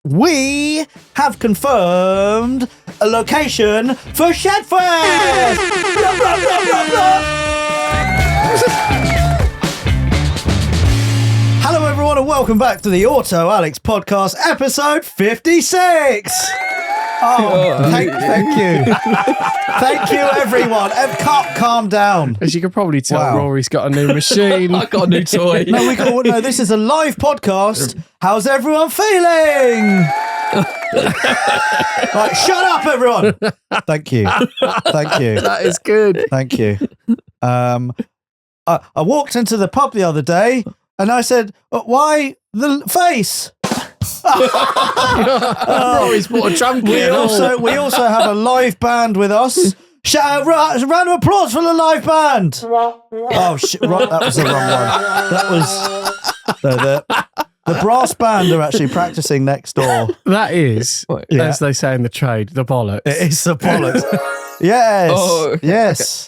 we have confirmed a location for Shedfest! Blah, blah, blah, blah, blah. Hello everyone and welcome back to the Autoalex podcast, episode 56! Thank you. Thank you, everyone. Calm down. As you can probably tell, Rory's got a new machine. I got a new toy. No, this is a live podcast. How's everyone feeling? Right, shut up, everyone. Thank you. That is good. Thank you. I walked into the pub the other day and I said, why the face? Rory's bought a drum kit. We also have a live band with us. Round of applause for the live band. Oh shit! That was the wrong one. That was the brass band are actually practicing next door. That is, as they say in the trade, the bollocks. It is the bollocks. Yes. Oh, yes.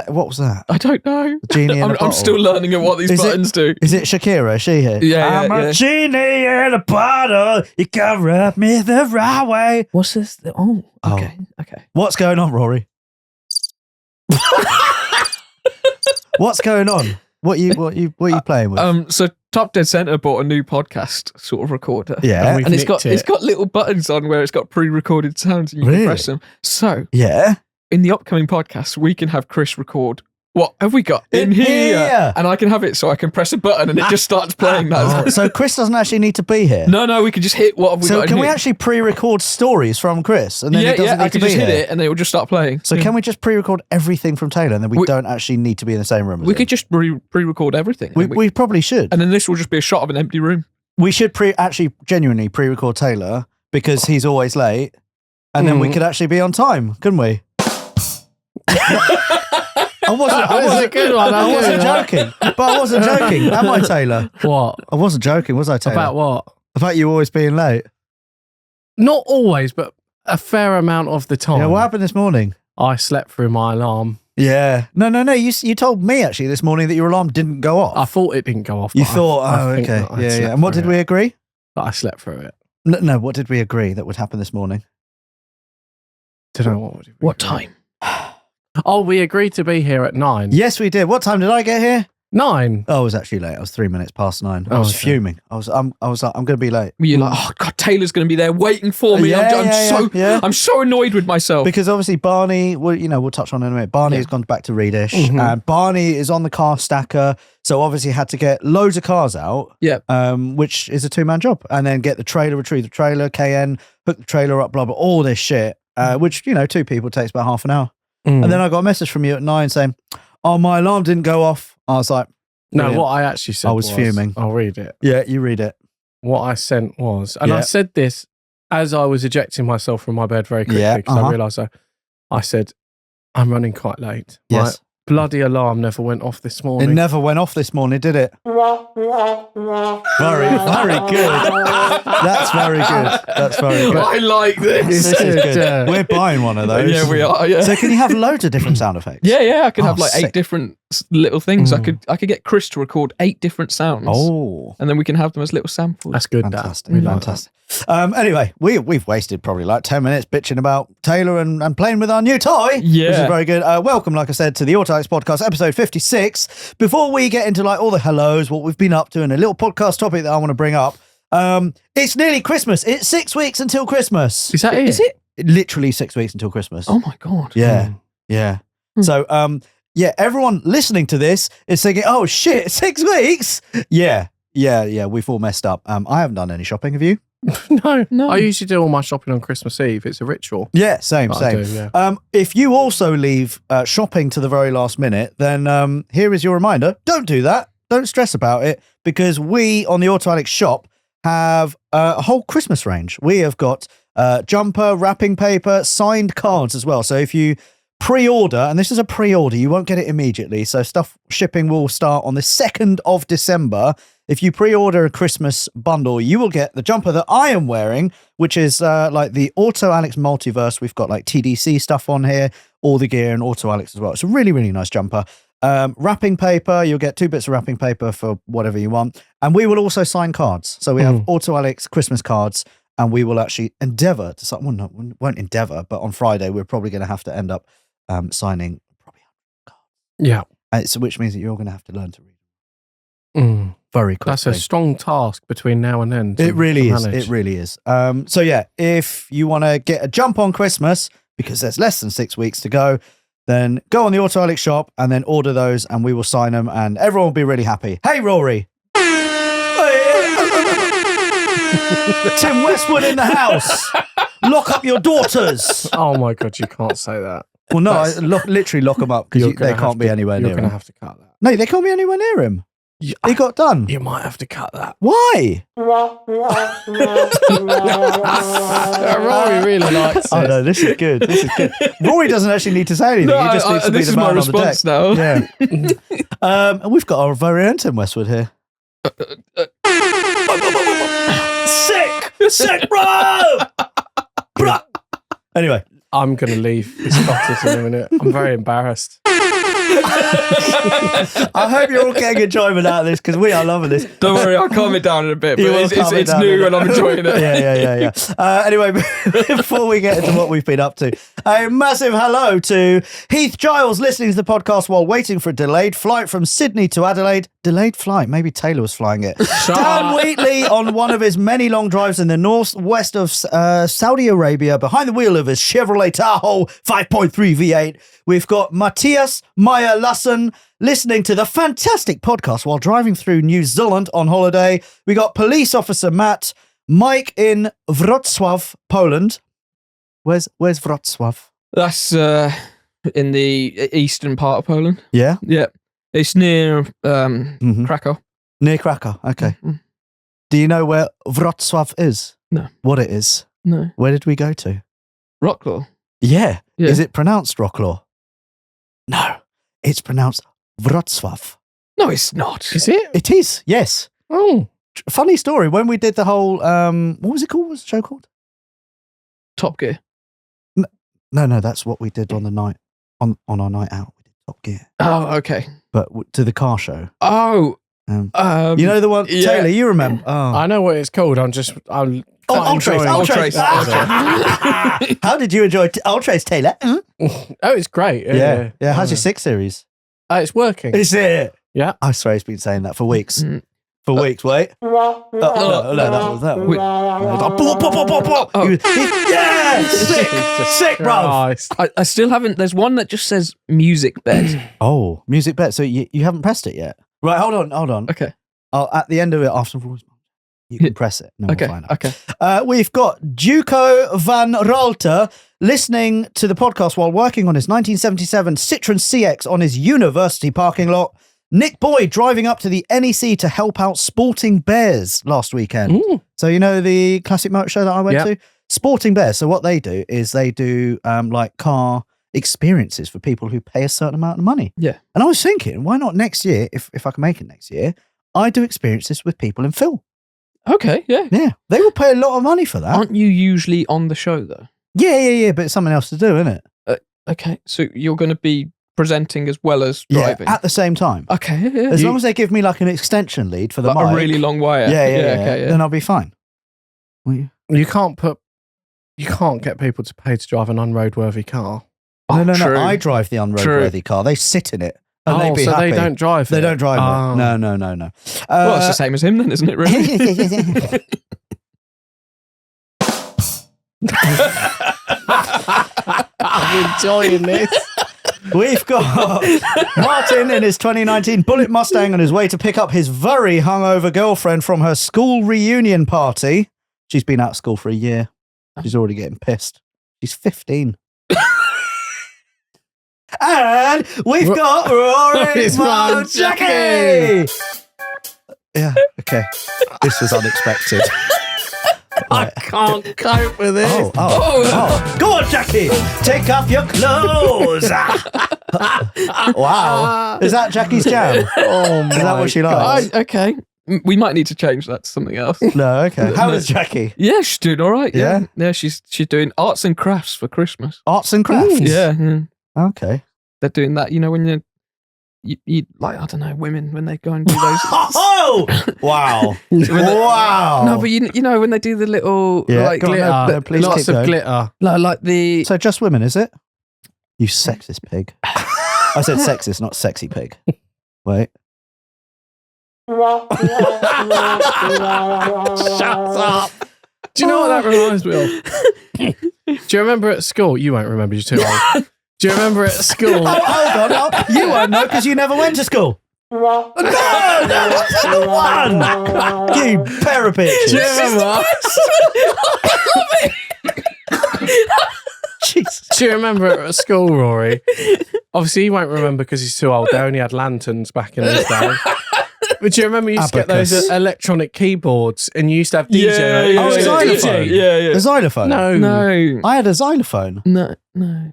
What was that? I don't know. The genie in a bottle. I'm still learning at what these buttons do. Is it Shakira? Is she here? Yeah, I'm a genie in a bottle. You can rub me the right way. What's this? Oh, okay. What's going on, Rory? What's going on? What are you playing with? So Top Dead Center bought a new podcast sort of recorder. Yeah, and it's got little buttons on where it's got pre-recorded sounds and you can press them. So yeah, in the upcoming podcast, we can have Chris record. What have we got in here? And I can have it so I can press a button and it just starts playing that. So Chris doesn't actually need to be here. No, we can just hit what have we got in here. So can we actually pre-record stories from Chris? And then he doesn't need I to can just be hit here? it and it will just start playing. So can we just pre-record everything from Taylor and then we don't actually need to be in the same room as We him? could just pre-record everything. We probably should. And then this will just be a shot of an empty room. We should genuinely pre-record Taylor because he's always late and then we could actually be on time, couldn't we? I wasn't joking. But I wasn't joking. Am I, Taylor? What? I wasn't joking, was I, Taylor? About what? About you always being late. Not always, but a fair amount of the time. Yeah, what happened this morning? I slept through my alarm. Yeah. No. You told me actually this morning that your alarm didn't go off. I thought it didn't go off. You thought, okay. Yeah. And what did we agree? But I slept through it. No, what did we agree that would happen this morning? Don't know what time. Oh, we agreed to be here at 9. Yes, we did. What time did I get here? 9. Oh, I was actually late. I was 3 minutes past 9. I was fuming. I was like, I'm going to be late. You're like, oh God, Taylor's going to be there waiting for me. I'm so annoyed with myself because obviously Barney. We'll touch on it in a minute. Barney has gone back to Reedish, and Barney is on the car stacker. So obviously had to get loads of cars out. Yeah. Which is a 2-man job, and then get the trailer, retrieve the trailer, KN, hook the trailer up, blah blah, all this shit. Which 2 people takes about half an hour. And then I got a message from you at 9 saying, "Oh, my alarm didn't go off." I was like, "No, what I actually said." I was fuming. I'll read it. Yeah, you read it. What I sent was, and I said this as I was ejecting myself from my bed very quickly because I realised I said, "I'm running quite late." Yes. My bloody alarm never went off this morning. It never went off this morning, did it? Very, very good. That's very good. That's very good. I like this. This is good. We're buying one of those. Yeah, we are. Yeah. So can you have loads of different sound effects? Yeah. I can have like sick. 8 different little things. I could get Chris to record 8 different sounds. Oh, and then we can have them as little samples. That's good. Fantastic. Fantastic. Anyway, we've wasted probably like 10 minutes bitching about Taylor and playing with our new toy. Yeah. Which is very good. Welcome, like I said, to the Autoalex podcast, episode 56. Before we get into like all the hellos, what we've been up to, and a little podcast topic that I want to bring up, it's nearly Christmas. It's 6 weeks until Christmas. Is that it? Is it? Literally 6 weeks until Christmas. Oh my God. Yeah. Yeah. So, everyone listening to this is thinking, oh shit, 6 weeks? Yeah. We've all messed up. I haven't done any shopping. Have you? No. I usually do all my shopping on Christmas Eve. It's a ritual. Yeah, same. I do, yeah. If you also leave shopping to the very last minute, then here is your reminder. Don't do that. Don't stress about it, because we on the Autoalex shop have a whole Christmas range. We have got jumper, wrapping paper, signed cards as well. So if you pre-order, and this is a pre-order, you won't get it immediately. So shipping will start on the 2nd of December. If you pre-order a Christmas bundle, you will get the jumper that I am wearing, which is like the Autoalex Multiverse. We've got like TDC stuff on here, all the gear, and Autoalex as well. It's a really, really nice jumper. Wrapping paper, you'll get 2 bits of wrapping paper for whatever you want. And we will also sign cards. So we have Autoalex Christmas cards. and we will actually endeavour to sign. Well, no, we won't endeavour, but on Friday we're probably going to have to end up signing probably 100 cards. Yeah. Which means that you're going to have to learn to read very quickly. That's a strong task between now and then. It really is. It really is. So yeah, if you want to get a jump on Christmas, because there's less than 6 weeks to go, then go on the Autoalex shop and then order those and we will sign them and everyone will be really happy. Hey, Rory. Tim Westwood in the house. Lock up your daughters. Oh my God, you can't say that. Well, no, literally lock them up because they can't be anywhere near him. You're going to have to cut that. No, they can't be anywhere near him. He got done. You might have to cut that. Why? Rory really likes it. Oh no, this is good. This is good. Rory doesn't actually need to say anything. No, he just needs to be the man on the deck. Now. Yeah. And we've got our very own Tim Westwood here. Sick, bro. Anyway, I'm going to leave this cottage in a minute. I'm very embarrassed. I hope you're all getting enjoyment out of this because we are loving this. Don't worry, I'll calm it down in a bit. But it's new and I'm enjoying it. Yeah. Anyway, before we get into what we've been up to, a massive hello to Heath Giles listening to the podcast while waiting for a delayed flight from Sydney to Adelaide. Delayed flight. Maybe Taylor was flying it. Dan Wheatley on one of his many long drives in the northwest of Saudi Arabia behind the wheel of his Chevrolet Tahoe 5.3 V8. We've got Matthias Meyer Lassen listening to the fantastic podcast while driving through New Zealand on holiday. We got police officer Matt, Mike in Wrocław, Poland. Where's Wrocław? That's in the eastern part of Poland. Yeah? Yeah. It's near Krakow. Near Krakow, okay. Mm-hmm. Do you know where Wrocław is? No. What it is? No. Where did we go to? Rocklaw. Yeah. Is it pronounced Rocklaw? No. It's pronounced Wrocław. No, it's not. Is it? It is, yes. Oh. Funny story. When we did the whole, what was it called? What was the show called? Top Gear. No, that's what we did on the night, on our night out. We did Top Gear. Oh, okay. But to the car show. Oh. You know the one, yeah. Taylor, you remember? Oh. I know what it's called. Ultrace. How did you enjoy Ultrace, Taylor? Oh, it's great. Yeah. How's your 6 Series? It's working. Is it? Yeah. I swear he's been saying that for weeks. For weeks, wait. No, that was that. Yeah! Sick, bro. I still haven't. There's one that just says music bed. Oh, music bet. So you haven't pressed it yet? Right, hold on. Okay. At the end of it, afterwards, you can press it. No, okay. We'll find out. Okay. We've got Duco van Ralter listening to the podcast while working on his 1977 Citroen CX on his university parking lot. Nick Boyd driving up to the NEC to help out Sporting Bears last weekend. Ooh. So you know the classic motor show that I went to? Sporting Bears. So what they do is they do like car experiences for people who pay a certain amount of money. Yeah. And I was thinking, why not next year, if I can make it next year, I do experiences with people in Phil. Okay, yeah. Yeah. They will pay a lot of money for that. Aren't you usually on the show, though? Yeah, but it's something else to do, isn't it? Okay, so you're going to be presenting as well as driving? Yeah, at the same time. Okay, yeah. As long as they give me like an extension lead for the mic. A really long wire. Yeah. Okay, then I'll be fine. You can't get people to pay to drive an unroadworthy car. No. True. I drive the unroadworthy car. They sit in it. And they'd be so happy. they don't drive it? They don't drive it. No. Well, it's the same as him then, isn't it, really? I'm enjoying this. We've got Martin in his 2019 Bullet Mustang on his way to pick up his very hungover girlfriend from her school reunion party. She's been out of school for a year. She's already getting pissed. She's 15. And we've got Rory's mum, Jackie. Yeah, okay. This was unexpected. I can't cope with it. Oh. Go on, Jackie. Take off your clothes. Wow. Is that Jackie's jam? Oh, is that what she likes? Okay. We might need to change that to something else. No, okay. How is Jackie? Yeah, she's doing all right. Yeah? Yeah, she's doing arts and crafts for Christmas. Arts and crafts? Yeah. Okay. They're doing that, when you like, I don't know, women when they go and do those. Oh, wow. Wow. No, but you know, when they do the little like glitter, please lots keep of going. glitter. like the. So just women, is it? You sexist pig. I said sexist, not sexy pig. Wait. Shut up. Do you know what that reminds me of? Do you remember at school? You won't remember, you're too old. Do you remember at school? Oh, hold on. Oh, you won't know because you never went to school. No, that's the one. You pair of bitches. Do you remember? Jesus. Do you remember at school, Rory? Obviously, he won't remember because he's too old. They only had lanterns back in his day. But do you remember you used to get those electronic keyboards and you used to have DJ? Xylophone. Yeah. A xylophone? No. I had a xylophone. No.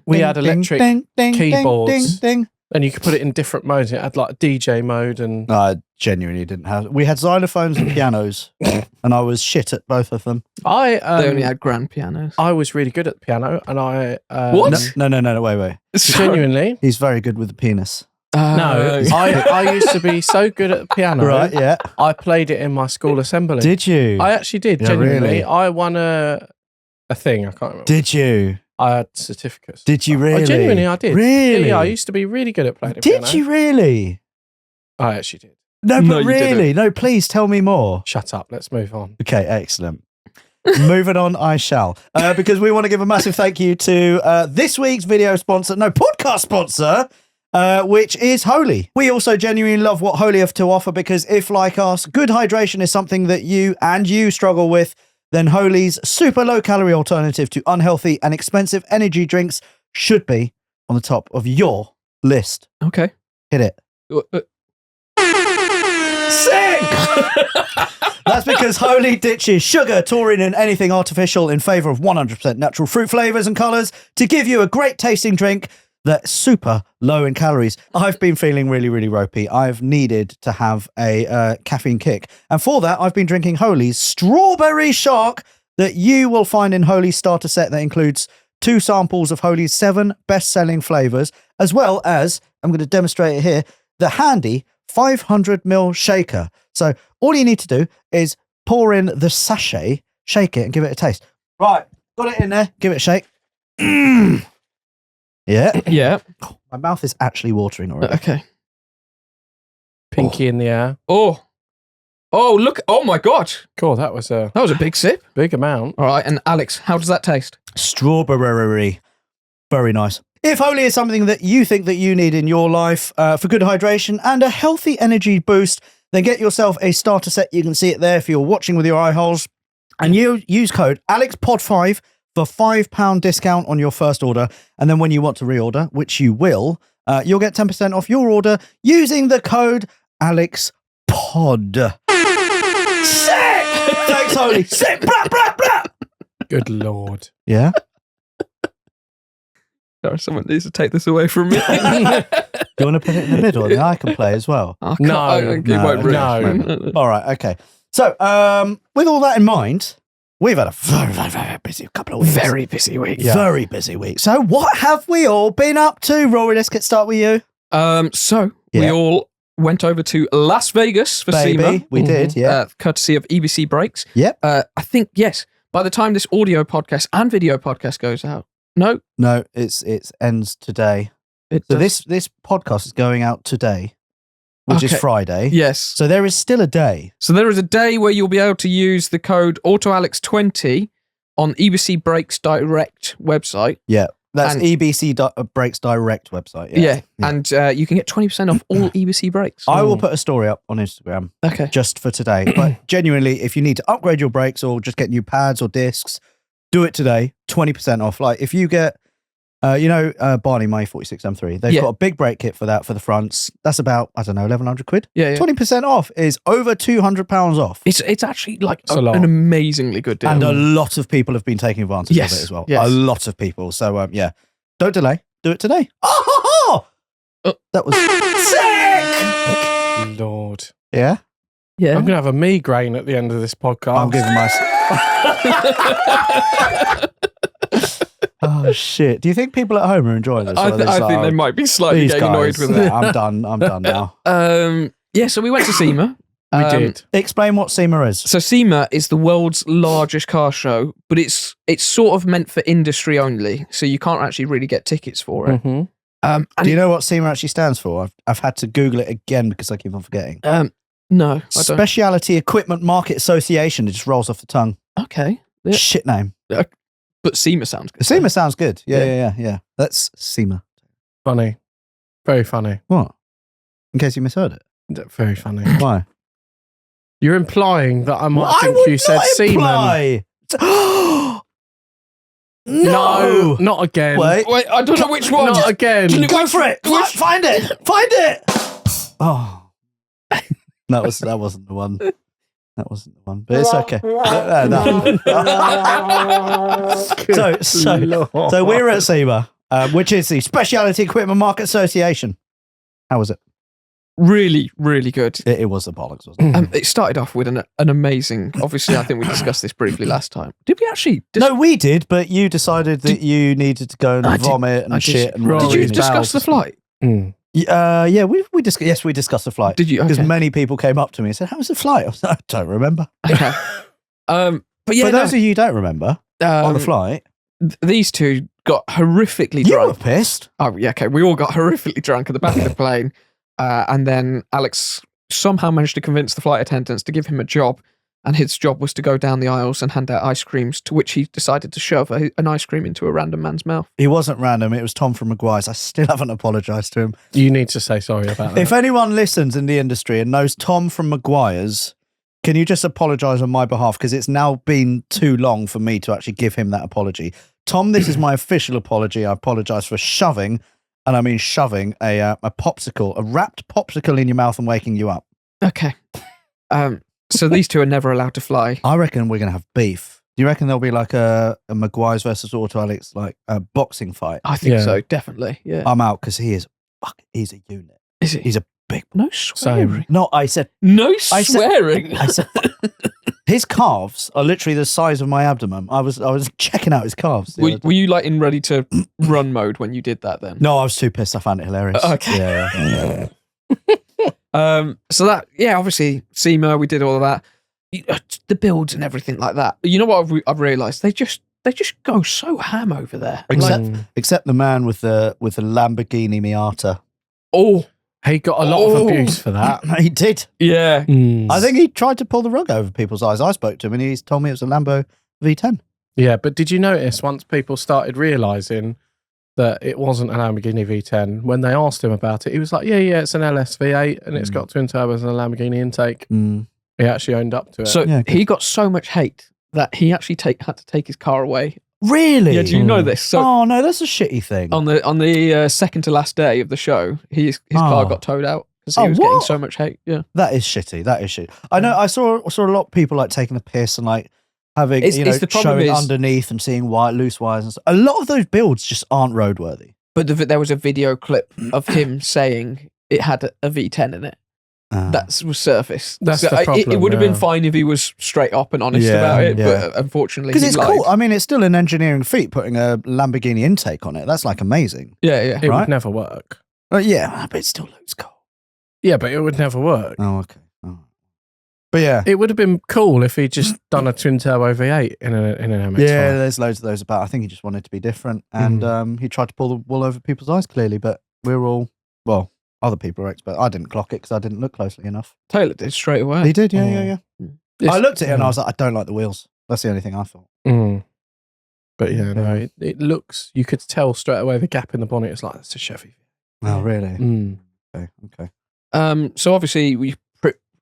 We had electric keyboards. Ding, ding. And you could put it in different modes. It had like a DJ mode and... No, I genuinely didn't have. We had xylophones and pianos, and I was shit at both of them. They only had grand pianos. I was really good at the piano, and I... What? No, wait. Genuinely? He's very good with the penis. No, I used to be so good at the piano. Right, yeah. I played it in my school assembly. Did you? I actually did, Yeah, genuinely. really? I won a thing, I can't remember. Did you? I had certificates. Did you really? Genuinely, I did. Really? Yeah, I used to be really good at playing the piano. Did you really? I actually did. No, No, but you really? didn't. No, please tell me more. Shut up, let's move on. Okay, excellent. Moving on, I shall. Because we want to give a massive thank you to this week's podcast sponsor, which is Holy. We also genuinely love what Holy have to offer because if, like us, good hydration is something that you struggle with, then Holy's super low-calorie alternative to unhealthy and expensive energy drinks should be on the top of your list. Okay. Hit it. Sick! That's because Holy ditches sugar, taurine, and anything artificial in favour of 100% natural fruit flavours and colours to give you a great tasting drink that's super low in calories. I've been feeling really, really ropey. I've needed to have a caffeine kick. And for that, I've been drinking Holy's Strawberry Shark that you will find in Holy's starter set that includes 2 samples of Holy's 7 best-selling flavours, as well as, I'm going to demonstrate it here, the handy 500ml shaker. So all you need to do is pour in the sachet, shake it, and give it a taste. Right, got it in there. Give it a shake. Yeah. Yeah. My mouth is actually watering already. Okay. Pinky in the air. Oh, look. Oh, my God. Cool, that was a big sip. big amount. All right. And Alex, how does that taste? Strawberry. Very nice. If Holy is something that you think that you need in your life for good hydration and a healthy energy boost, then get yourself a starter set. You can see it there if you're watching with your eye holes. And you use code ALEXPOD5 for £5 discount on your first order. And then when you want to reorder, which you will, you'll get 10% off your order using the code ALEXPOD. Sick! Thanks, Holy. Sick! Blah, blah, blah. Good Lord. Yeah? Sorry, someone needs to take this away from me. Do you want to put it in the middle and then I can play as well? No. It won't really. All right, okay. So, with all that in mind, we've had a very, very, very busy couple of weeks. Very busy week. Yeah. Very busy week. So, what have we all been up to? Rory, let's start with you. We all went over to Las Vegas for SEMA. We did, yeah. Courtesy of EBC Brakes. Yep. I think, yes, by the time this audio podcast and video podcast goes out, no, it ends today. it So does- this podcast is going out today, which is Okay. Friday. yes. So there is still a day. So there is a day where you'll be able to use the code Autoalex20 on EBC Brakes Direct website. Yeah. That's And- EBC Brakes Direct website. Yeah. And you can get 20% off all EBC brakes. I will put a story up on Instagram Okay. just for today. But genuinely, if you need to upgrade your brakes or just get new pads or discs, do it today. 20% off. Like if you get, Barney, my 46 M3, they've Yeah. got a big brake kit for that for the fronts. That's about, I don't know, 1,100 quid. Yeah. 20% off is over £200 off. It's actually like It's a lot. an amazingly good deal. And a lot of people have been taking advantage Yes, of it as well. yes. A lot of people. So, yeah, don't delay. Do it today. Oh, that was sick. Lord. Yeah. yeah. I'm going to have a migraine at the end of this podcast. I'm giving my... Oh, Oh shit! Do you think people at home are enjoying this? I think they might be slightly getting annoyed with it. I'm done now. Yeah, so we went to SEMA. We did. Explain what SEMA is. So SEMA is the world's largest car show, but it's sort of meant for industry only, so you can't actually really get tickets for it. Mm-hmm. Do you know what SEMA actually stands for? I've had to Google it again because I keep on forgetting. No, I don't. Specialty Equipment Market Association. It just rolls off the tongue. Okay. Yeah. Shit name. But SEMA sounds good. SEMA sounds good. Yeah. That's SEMA. Funny. Very funny. What? In case you misheard it. Very funny. Why? You're implying that I might think you said semen. No, not again. Wait, I don't know which one. Not again. Go for it. Find it. Oh, that wasn't the one. That wasn't the one, but it's okay. So we were at SEMA, which is the Specialty Equipment Market Association. How was it? Really, really good. It was the bollocks, wasn't it? It started off with an amazing. Obviously, I think we discussed this briefly last time. Did we actually? No, we did, but you decided that you needed to go and vomit and shit. And did you discuss the flight? Yeah, we discussed. Yes, we discussed the flight. Did you? Because many people came up to me and said, "How was the flight?" I was like, I don't remember. Okay. But yeah, for those of you who don't remember on the flight, these two got horrifically you drunk. were pissed. Oh yeah, okay. We all got horrifically drunk at the back of the plane, and then Alex somehow managed to convince the flight attendants to give him a job. And his job was to go down the aisles and hand out ice creams, to which he decided to shove an ice cream into a random man's mouth. He wasn't random. It was Tom from Maguire's. I still haven't apologised to him. You need to say sorry about that. If anyone listens in the industry and knows Tom from Maguire's, can you just apologise on my behalf? Because it's now been too long for me to actually give him that apology. Tom, this is my official apology. I apologise for shoving, and I mean shoving, a popsicle, a wrapped popsicle in your mouth and waking you up. Okay. So these two are never allowed to fly. I reckon we're going to have beef. Do you reckon there'll be like a Maguire's versus Autoalex, like a boxing fight? I think so, definitely. Yeah. I'm out because he's a unit. Is it? He's a big. No swearing. No, I said no swearing. I said his calves are literally the size of my abdomen. I was checking out his calves. Were you like in ready to run mode when you did that then? No, I was too pissed. I found it hilarious. Okay. Yeah. So that, yeah, obviously SEMA, we did all of that. The builds and everything like that. You know what I've realised? They just go so ham over there. Except the man with the Lamborghini Miata. Oh, he got a lot of abuse for that. He did. Yeah. I think he tried to pull the rug over people's eyes. I spoke to him and he's told me it was a Lambo V10. Yeah, but did you notice once people started realising that it wasn't an Lamborghini V10, when they asked him about it, he was like, yeah, it's an LS V8 and it's got twin turbos and a Lamborghini intake. He actually owned up to it. So he got so much hate that he actually had to take his car away. Really? Yeah, do you know this? So oh no, that's a shitty thing. On the second to last day of the show, his car got towed out because he was getting so much hate. Yeah, that is shitty. I know. I saw a lot of people like taking the piss and like having showing underneath and seeing loose wires and stuff. A lot of those builds just aren't roadworthy. But there was a video clip of him saying it had a V10 in it. That was surfaced. That's the problem. It would have been fine if he was straight up and honest about it, but unfortunately, because it's cool. I mean, it's still an engineering feat putting a Lamborghini intake on it. That's like amazing. Yeah. It would never work. Yeah, but it still looks cool. Yeah, but it would never work. Oh, okay. Oh. But yeah, it would have been cool if he just done a twin turbo V8 in an MX-5. Yeah, there's loads of those about. I think he just wanted to be different, and he tried to pull the wool over people's eyes. Clearly, but we're all other people are experts. I didn't clock it because I didn't look closely enough. Taylor did straight away. He did, yeah. I looked at it and I was like, I don't like the wheels. That's the only thing I thought. But yeah, no, it looks. You could tell straight away the gap in the bonnet. It's like that's a Chevy. Oh, really? Okay. So obviously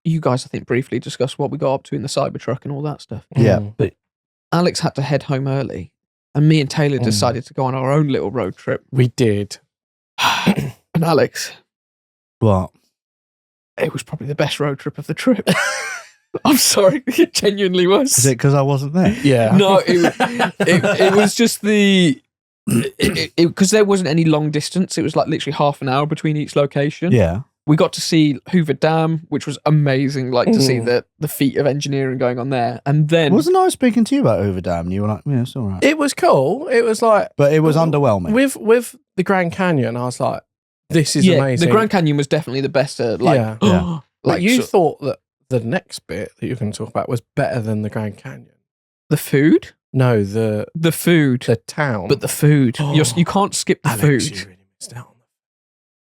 you guys, I think, briefly discussed what we got up to in the Cybertruck and all that stuff. Yeah. But Alex had to head home early, and me and Taylor decided to go on our own little road trip. We did. And Alex. What? It was probably the best road trip of the trip. I'm sorry, it genuinely was. Is it because I wasn't there? Yeah. No, it was just because there wasn't any long distance. It was like literally half an hour between each location. Yeah. We got to see Hoover Dam, which was amazing, like to see the feat of engineering going on there. And then wasn't I speaking to you about Hoover Dam? And you were like, yeah, it's all right. It was cool. It was like, But it was underwhelming. With the Grand Canyon, I was like, this is amazing. The Grand Canyon was definitely the best. Yeah. Yeah. Like you thought that the next bit that you're going to talk about was better than the Grand Canyon. The food? No, the food. The town. But the food. You can't skip the Alex, food. you really missed out on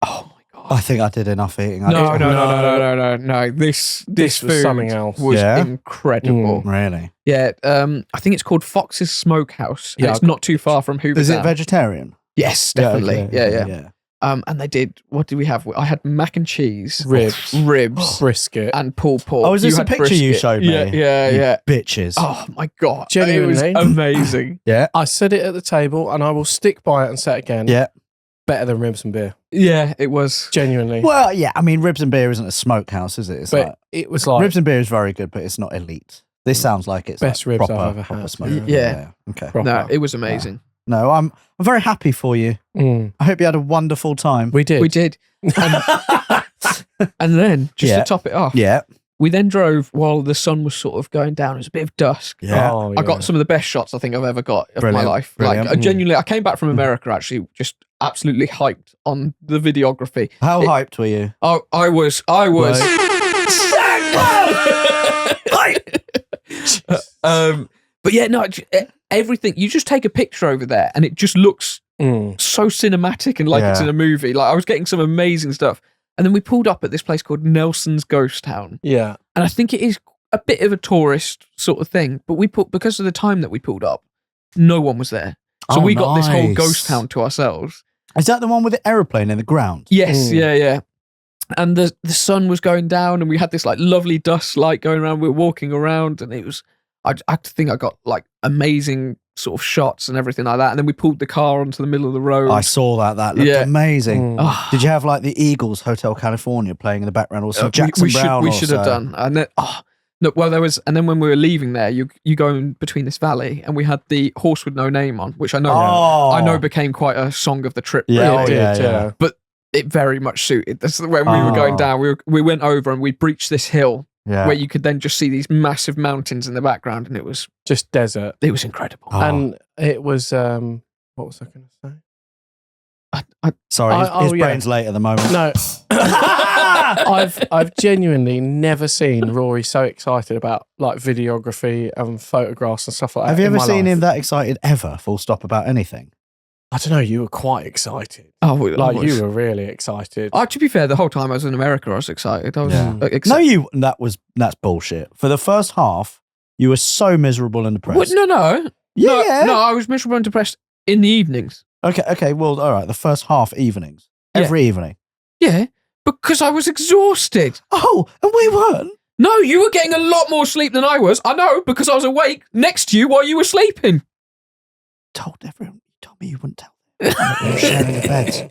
Oh my God. I think I did enough eating. No. This was food something else. was incredible. Really? Yeah. I think it's called Fox's Smokehouse. And it's not too far from Hoover Is Dam. it vegetarian? Yes, definitely. okay. Yeah. And they did. What did we have? I had mac and cheese, ribs, brisket, and pulled pork. Oh, is this a had picture you showed me? Yeah. Bitches. Oh my God! Genuinely. It was amazing. Yeah. I said it at the table, and I will stick by it and say it again. Yeah. Better than ribs and beer. Yeah, it was. Genuinely. Well, yeah. I mean, ribs and beer isn't a smokehouse, is it? It's But like, it was like ribs and beer is very good, but it's not elite. This sounds like it's best like ribs proper, I've ever proper had. smoke. Yeah. Okay. proper. No, it was amazing. No, I'm very happy for you. Mm. I hope you had a wonderful time. We did. We did. And then, just to top it off, Yeah. we then drove while the sun was sort of going down. It was a bit of dusk. Yeah. Oh, I got some of the best shots I think I've ever got of Brilliant, my life. brilliant. Like, I genuinely, I came back from America actually, just absolutely hyped on the videography. How hyped were you? Oh, I was. But yeah, no, everything. You just take a picture over there, and it just looks so cinematic and like it's in a movie. Like I was getting some amazing stuff, and then we pulled up at this place called Nelson's Ghost Town. Yeah. And I think it is a bit of a tourist sort of thing, but because of the time that we pulled up, no one was there. So we got this whole nice. ghost town to ourselves. Is that the one with the aeroplane in the ground? Yes, yeah. And the sun was going down, and we had this like lovely dust light going around. We were walking around, and it was. I think I got like amazing sort of shots and everything like that. And then we pulled the car onto the middle of the road. I saw that. That looked amazing. Oh. Did you have like the Eagles Hotel California playing in the background, or some Jackson Brown? We should have done. And then, no, well, there was, and then when we were leaving there, you go in between this valley, and we had the Horse with No Name on, which I know became quite a song of the trip. Yeah, really. yeah. But it very much suited. This when we were going down. We went over and we breached this hill where you could then just see these massive mountains in the background, and it was just desert. It was incredible. And it was what was I going to say? Sorry, his brain's late at the moment. No. I've genuinely never seen Rory so excited about like videography and photographs and stuff like that. Have you ever seen life. him that excited ever, full stop, about anything? I don't know. You were quite excited. Oh, like you were really excited. To be fair, the whole time I was in America, I was excited. I was excited. No, that's bullshit. For the first half, you were so miserable and depressed. What? No. Yeah. No, I was miserable and depressed in the evenings. Okay. Well, all right. The first half evenings, every evening. Yeah, because I was exhausted. Oh, and we weren't. No, you were getting a lot more sleep than I was. I know, because I was awake next to you while you were sleeping. Told everyone. You told me you wouldn't tell them. We were sharing the beds.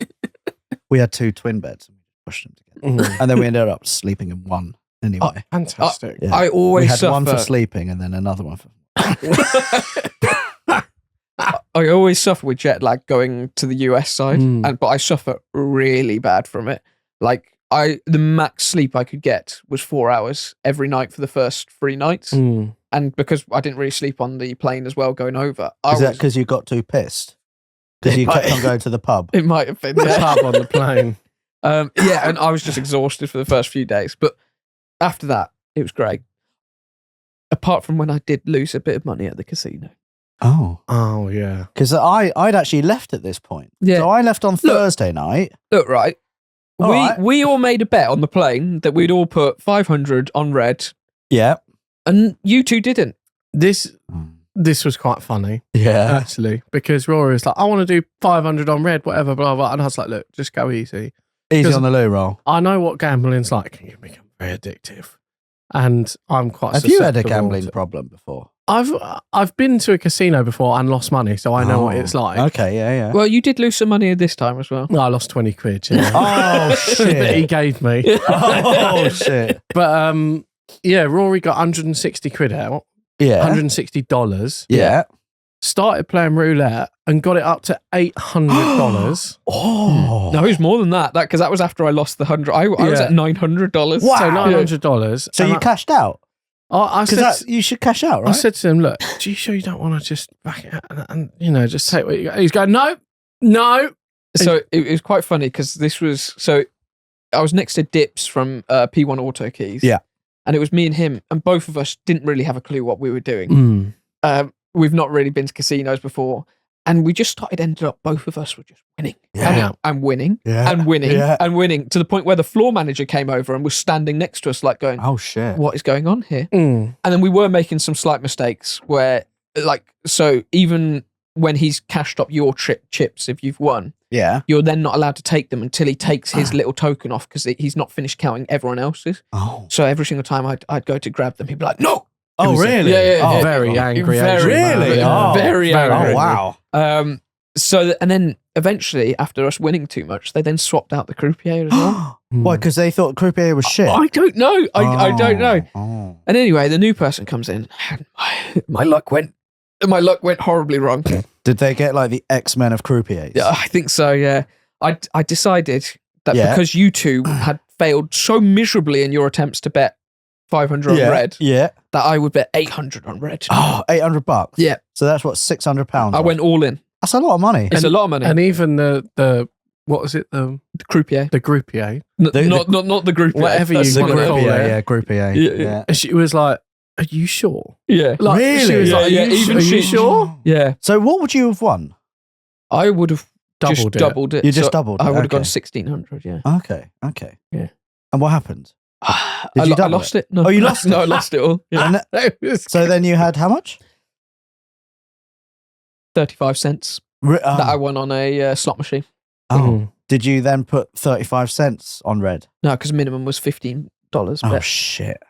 We had 2 twin beds and we pushed them together. And then we ended up sleeping in one anyway. Oh, fantastic. Yeah. I always we had suffer. one for sleeping and then another one for. I always suffer with jet lag going to the US side, but I suffer really bad from it. Like the max sleep I could get was 4 hours every night for the first 3 nights. And because I didn't really sleep on the plane as well going over. Is that because you got too pissed? Because you kept on going to the pub? It might have been. The pub on the plane. Yeah, and I was just exhausted for the first few days. But after that, it was great. Apart from when I did lose a bit of money at the casino. Oh, yeah. Because I'd actually left at this point. Yeah. So I left on Thursday night. Look, right. All We all made a bet on the plane that we'd all put 500 on red. Yeah. And you two didn't. This was quite funny. Yeah. Actually, because Rory was like, I want to do 500 on red, whatever, blah, blah. And I was like, look, just go easy. Easy on the loo roll. I know what gambling's like. It can become very addictive. And I'm quite Have you had a susceptible gambling to- problem before? I've been to a casino before and lost money, so I know what it's like. Okay, yeah. Well, you did lose some money this time as well. I lost 20 quid. Yeah. Oh, shit. That he gave me. Oh, shit. But yeah, Rory got 160 quid out. Yeah. $160. Yeah. started playing roulette and got it up to $800. Oh. No, it was more than that. Because that was after I lost the 100. I was Yeah. at $900. Wow. So $900. So you cashed out? I Because said, you should cash out, right? I said to him, look, are you sure you don't want to just back it out and just take what you got? He's going, no. So it was quite funny because I was next to Dips from P1 Auto Keys. Yeah. And it was me and him, and both of us didn't really have a clue what we were doing. We've not really been to casinos before. And we just ended up, both of us were just winning. Yeah. And winning. Yeah. And winning. Yeah. And winning. To the point where the floor manager came over and was standing next to us like going, Oh, shit. what is going on here? Mm. And then we were making some slight mistakes where, so even when he's cashed up your chips, if you've won, Yeah. you're then not allowed to take them until he takes his little token off because he's not finished counting everyone else's. Oh. So every single time I'd go to grab them, he'd be like, no. Oh, really? Yeah. Oh, Very angry. Very, Really? Oh, very angry. Oh, wow. And then eventually, after us winning too much, they then swapped out the croupier as well. Why? Because they thought croupier was shit? I don't know. I don't know. Oh. And anyway, the new person comes in, and my luck went horribly wrong. Did they get like the X-Men of croupiers? Yeah, I think so. Yeah, I decided that Yeah. because you two had failed so miserably in your attempts to bet 500 on red, Yeah. that I would bet 800 on red. Oh, $800. Yeah. So that's what, £600. I went all in. That's a lot of money. It's a lot of money. And even the what was it? The croupier, The groupier. not the croupier. Whatever you That's the wanna groupier. call it. Yeah, croupier. Yeah, Yeah. And she was like, "Are you sure?" Yeah, Like, Really? She was like, Yeah, "Are you even are you she- sure?" yeah. So what would you have won? I would have just Doubled it. doubled it. You just So doubled it, I would have gone okay. 1600. Yeah. Okay. Yeah. And what happened? I you double lost it. No. Oh, you lost No, it? I lost it all. Yeah. And It was- so then you had how much? 35 cents that I won on a slot machine. Mm. Did you then put 35 cents on red? No, because minimum was $15. Oh, Bet. shit.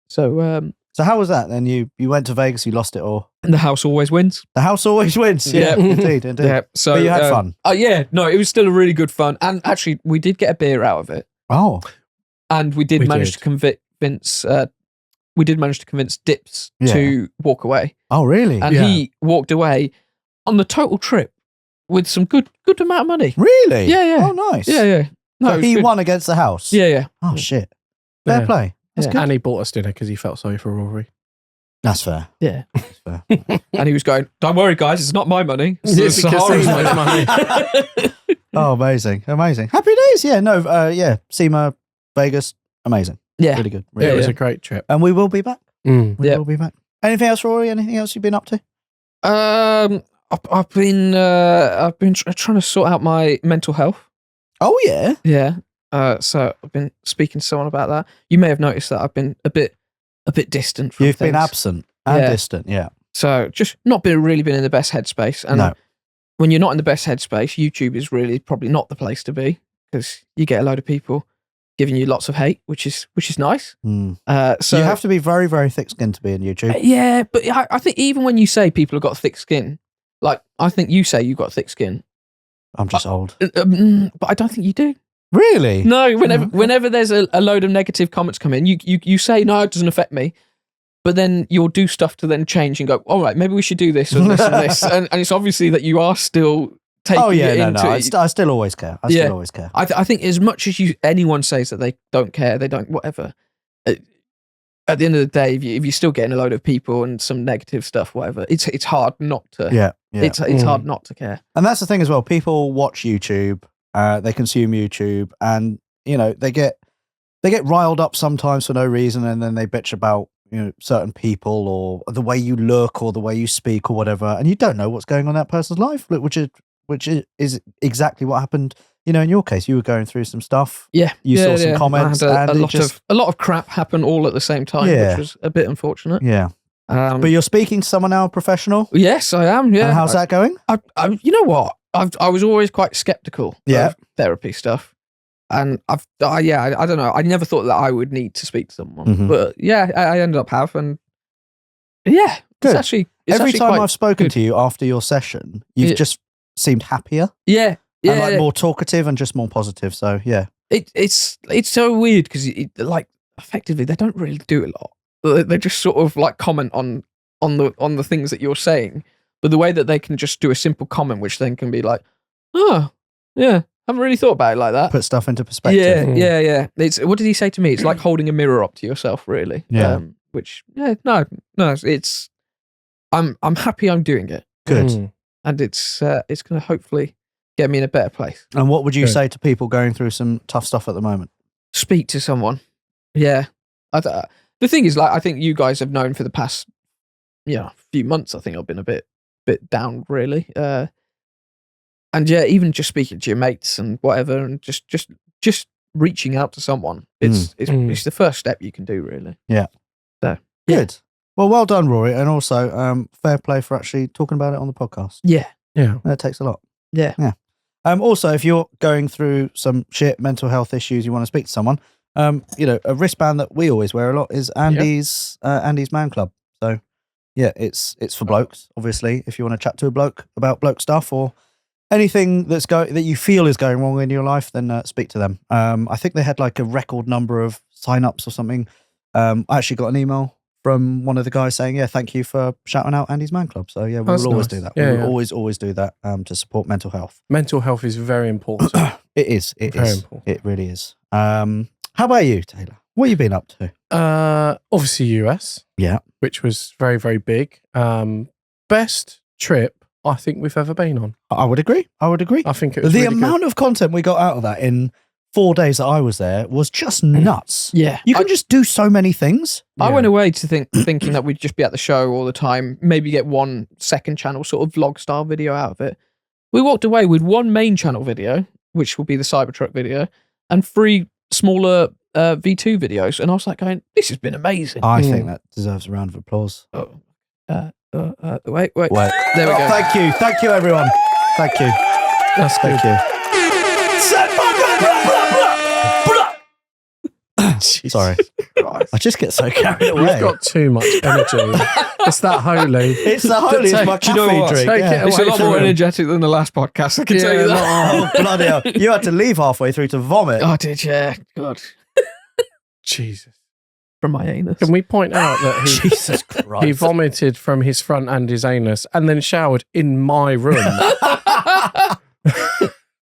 So So how was that? Then you went to Vegas, you lost it all. the house always wins. The house always wins. Yeah, Yeah. indeed. Yeah. So But you had fun. Yeah. No, it was still a really good fun, and actually, we did get a beer out of it, Oh, and we did We manage did. to convince. We did manage to convince Dips Yeah. to walk away, oh, really? and Yeah. he walked away on the total trip with some good amount of money. Really? Yeah, yeah. Oh, nice. Yeah. No, So it was he good. won against the house. Yeah. Oh shit. Fair Yeah. play. That's Yeah. good. And he bought us dinner because he felt sorry for Rory. That's fair. Yeah. That's fair. And he was going, "Don't worry, guys, it's not my money. It's It's the casino's horror's money." Oh, amazing. Amazing. Happy days. Yeah, no, yeah. SEMA, Vegas, amazing. Yeah. Really good. Yeah, Really it was good. a great trip. And we will be back. Mm. We Yeah. will be back. Anything else, Rory? Anything else you've been up to? I've been trying to sort out my mental health. Oh, yeah. Yeah. So I've been speaking to someone about that. You may have noticed that I've been a bit distant from You've been things. absent and Yeah. distant. Yeah. So just not really been in the best headspace. And No. when you're not in the best headspace, YouTube is really probably not the place to be because you get a load of people giving you lots of hate, which is nice. Mm. So you have to be very, very thick-skinned to be in YouTube. Yeah, but I think even when you say people have got thick skin, like I think you say you've got thick skin, I'm just old. but I don't think you do. Really? No, whenever Okay. whenever there's a load of negative comments come in, you say no, it doesn't affect me, but then you'll do stuff to then change and go, all right, maybe we should do this and this and this, and it's obviously that you are still taking Oh, yeah. it No, into no. it. I still always care. I Yeah. still always care. I think as much as anyone says that they don't care, they don't whatever. At the end of the day, if you're still getting a load of people and some negative stuff, whatever, it's hard not to. Yeah. Yeah. It's hard not to care. And that's the thing as well. People watch YouTube, they consume YouTube, and they get riled up sometimes for no reason, and then they bitch about certain people or the way you look or the way you speak or whatever, and you don't know what's going on in that person's life, which is exactly what happened. In your case, you were going through some stuff. Yeah, You saw some yeah. comments, I had and a lot of crap happen all at the same time, Yeah. which was a bit unfortunate. Yeah. But you're speaking to someone now, a professional. Yes, I am. Yeah. And how's that going? I you know what? I was always quite skeptical Yeah. of therapy stuff, and I don't know. I never thought that I would need to speak to someone, Mhm. but yeah, I ended up having. Yeah, Good. It's actually Every time quite I've spoken good. to you after your session, you've Yeah. just seemed happier Yeah, and like yeah. more talkative and just more positive. So yeah. It's so weird because like effectively they don't really do a lot. They just sort of like comment on the things that you're saying, But the way that they can just do a simple comment, which then can be like, oh, yeah, haven't really thought about it like that. Put stuff into perspective. Yeah. It's what did he say to me? It's like holding a mirror up to yourself, really. Yeah. No. It's I'm happy I'm doing it. Good. And it's going to hopefully get me in a better place. And what would you say to people going through some tough stuff at the moment? Speak to someone. Yeah. The thing is, like, I think you guys have known for the past, few months. I think I've been a bit down, really. And yeah, even just speaking to your mates and whatever, and just reaching out to someone, it's the first step you can do, really. Yeah. So good. Well done, Rory, and also fair play for actually talking about it on the podcast. Yeah. That takes a lot. Yeah. Also, if you're going through some shit mental health issues, you want to speak to someone, a wristband that we always wear a lot is Andy's Man Club. So yeah, it's for blokes, obviously. If you want to chat to a bloke about bloke stuff or anything that you feel is going wrong in your life, then speak to them. I think they had like a record number of sign-ups or something. I actually got an email from one of the guys saying, yeah, thank you for shouting out Andy's Man Club. So yeah, we'll always do that. We'll always do that to support mental health. Mental health is very important. It is. It very is. Important. It really is. How about you, Taylor? What have you been up to? Obviously US. Yeah. Which was very, very big. Best trip I think we've ever been on. I would agree. I think it was the really amount good. of content we got out of that in 4 days that I was there was just nuts. Yeah. You can just do so many things. I went away to thinking that we'd just be at the show all the time, maybe get 1 second channel sort of vlog style video out of it. We walked away with 1 main channel video, which will be the Cybertruck video, and 3 smaller V2 videos. And I was like going, this has been amazing. I think that deserves a round of applause. Wait. There we go. Thank you, everyone. Thank you. That's good. Thank you. Sorry. I just get so carried away. You've got too much energy. It's that holy. It's the holy. It's my Do you know caffeine what? drink. Take it It's a away lot from more him. energetic than the last podcast, I can tell you that. Oh, bloody hell. You had to leave halfway through to vomit. Oh, did you? God. Jesus. From my anus. Can we point out that Jesus Christ. he vomited from his front and his anus and then showered in my room?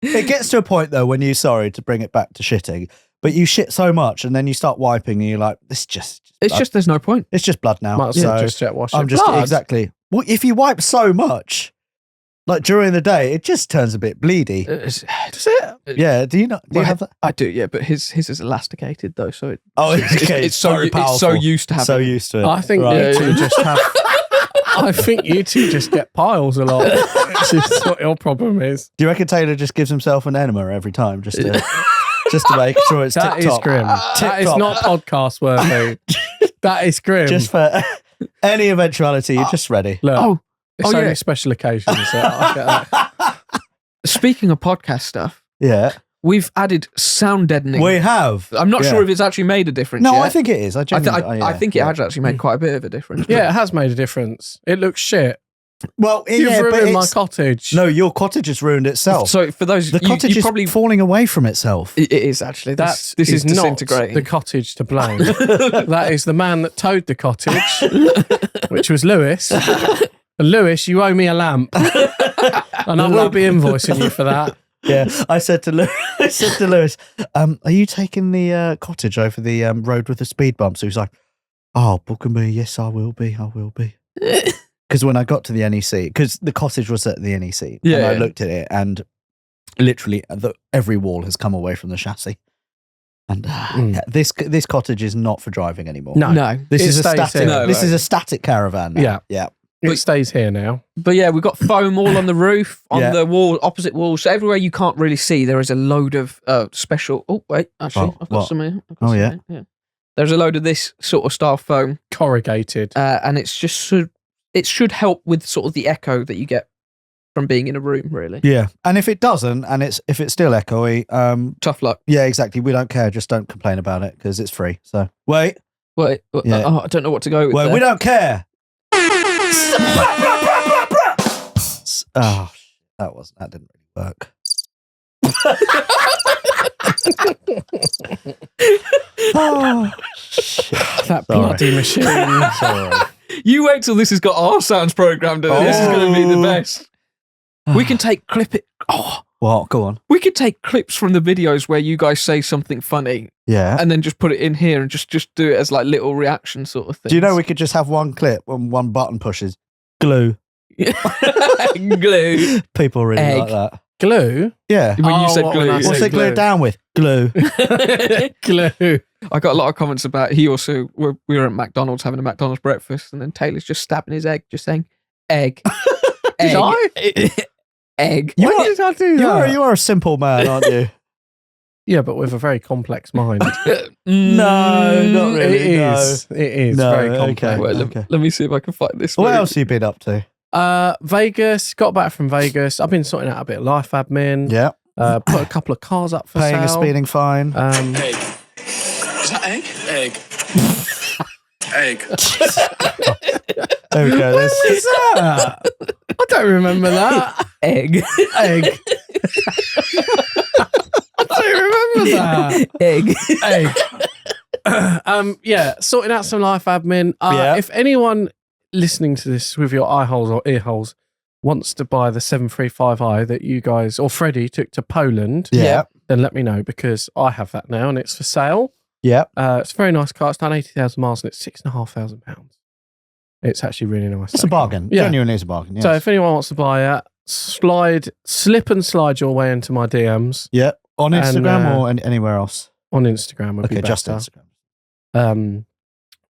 It gets to a point, though, when sorry to bring it back to shitting, but you shit so much and then you start wiping and you're like, it's just there's no point. It's just blood now. Might as well So just jet wash I'm it. just, Blood? exactly. Well, if you wipe so much, like during the day, it just turns a bit bleedy. Does it? Yeah, do you not? Do you have that? I do, yeah, but his is elasticated though, so Okay, it's so used to having. So used to it. I think Right. you two just have. I think you two just get piles a lot. Which is what your problem is. Do you reckon Taylor just gives himself an enema every time just to make sure it's That is tip-top? grim. That is Tip-top. not podcast worthy. That is grim. Just for any eventuality, you're just ready. Look, it's only yeah. special occasions. So I get that. Speaking of podcast stuff, Yeah, we've added sound deadening. we have. I'm not Yeah. sure if it's actually made a difference. No, yet. I think it is. I think it has actually made quite a bit of a difference. Yeah, it has made a difference. It looks shit. Well, You've yeah, but ruined my it's- cottage. No, your cottage has ruined itself. So for those, The cottage you is probably falling away from itself. it is actually. This is not disintegrating. the cottage to blame. That is the man that towed the cottage, which was Lewis. And Lewis, you owe me a lamp, and I will be invoicing you for that. Yeah, I said to Lewis, are you taking the cottage over the road with the speed bumps? He was like, oh, book me. Yes, I will be. Because when I got to the NEC, because the cottage was at the NEC, and I looked at it, and literally every wall has come away from the chassis. And yeah, this cottage is not for driving anymore. No. This It is a stays static. here. This is a static caravan. Now. Yeah. It stays here now. But yeah, we've got foam all on the roof, on Yeah. the wall, opposite walls. So everywhere you can't really see, there is a load of special. Oh wait, actually, I've got what? some here. Oh, There's a load of this sort of style foam, Corrugated. and it's just it should help with sort of the echo that you get from being in a room. Really, Yeah, and if it doesn't, and if it's still echoey, tough luck. yeah, exactly. We don't care. Just don't complain about it because it's free. So wait, Wait, Yeah. I don't know what to go with. well, there. we don't care. Oh, that didn't really work. Oh, shit. That Sorry. bloody machine. Sorry. You wait till this has got our sounds programmed in it. This is going to be the best. We can take Well, go on. we could take clips from the videos where you guys say something funny Yeah. and then just put it in here and just do it as like little reaction sort of thing. Do you know we could just have one clip when one button pushes? Glue. Glue. People really Egg. like that. Glue? Yeah. When you said what glue. when I What's said it glued down with? Glue. Glue. I got a lot of comments about we were at McDonald's having a McDonald's breakfast and then Taylor's just stabbing his egg, just saying egg. Did I? Egg. Why did I do that? You are a simple man, aren't you? Yeah, but with a very complex mind. No, not really. It is. It is No, very okay. complex. Wait, Okay. let me see if I can find this. What one. else have you been up to? Vegas. Got back from Vegas. I've been sorting out a bit of life admin. Yeah. Put a couple of cars up for Paying sale. a speeding fine. Egg. Is that egg? Egg. Egg. There we go. When was that? I don't remember that. Egg. Egg. I don't remember that. Egg. Yeah, sorting out some life admin. Yeah. If anyone listening to this with your eye holes or ear holes wants to buy the 735i that you guys or Freddie took to Poland, Yeah. then let me know because I have that now and it's for sale. Yeah. It's a very nice car. It's done 80,000 miles and it's £6,500. It's actually really nice. It's that a bargain. car. Yeah. Genuinely is a bargain. Yes. So if anyone wants to buy it, slip and slide your way into my DMs yeah. On And, Instagram or anywhere else? on Instagram would Okay, be just better. Instagram.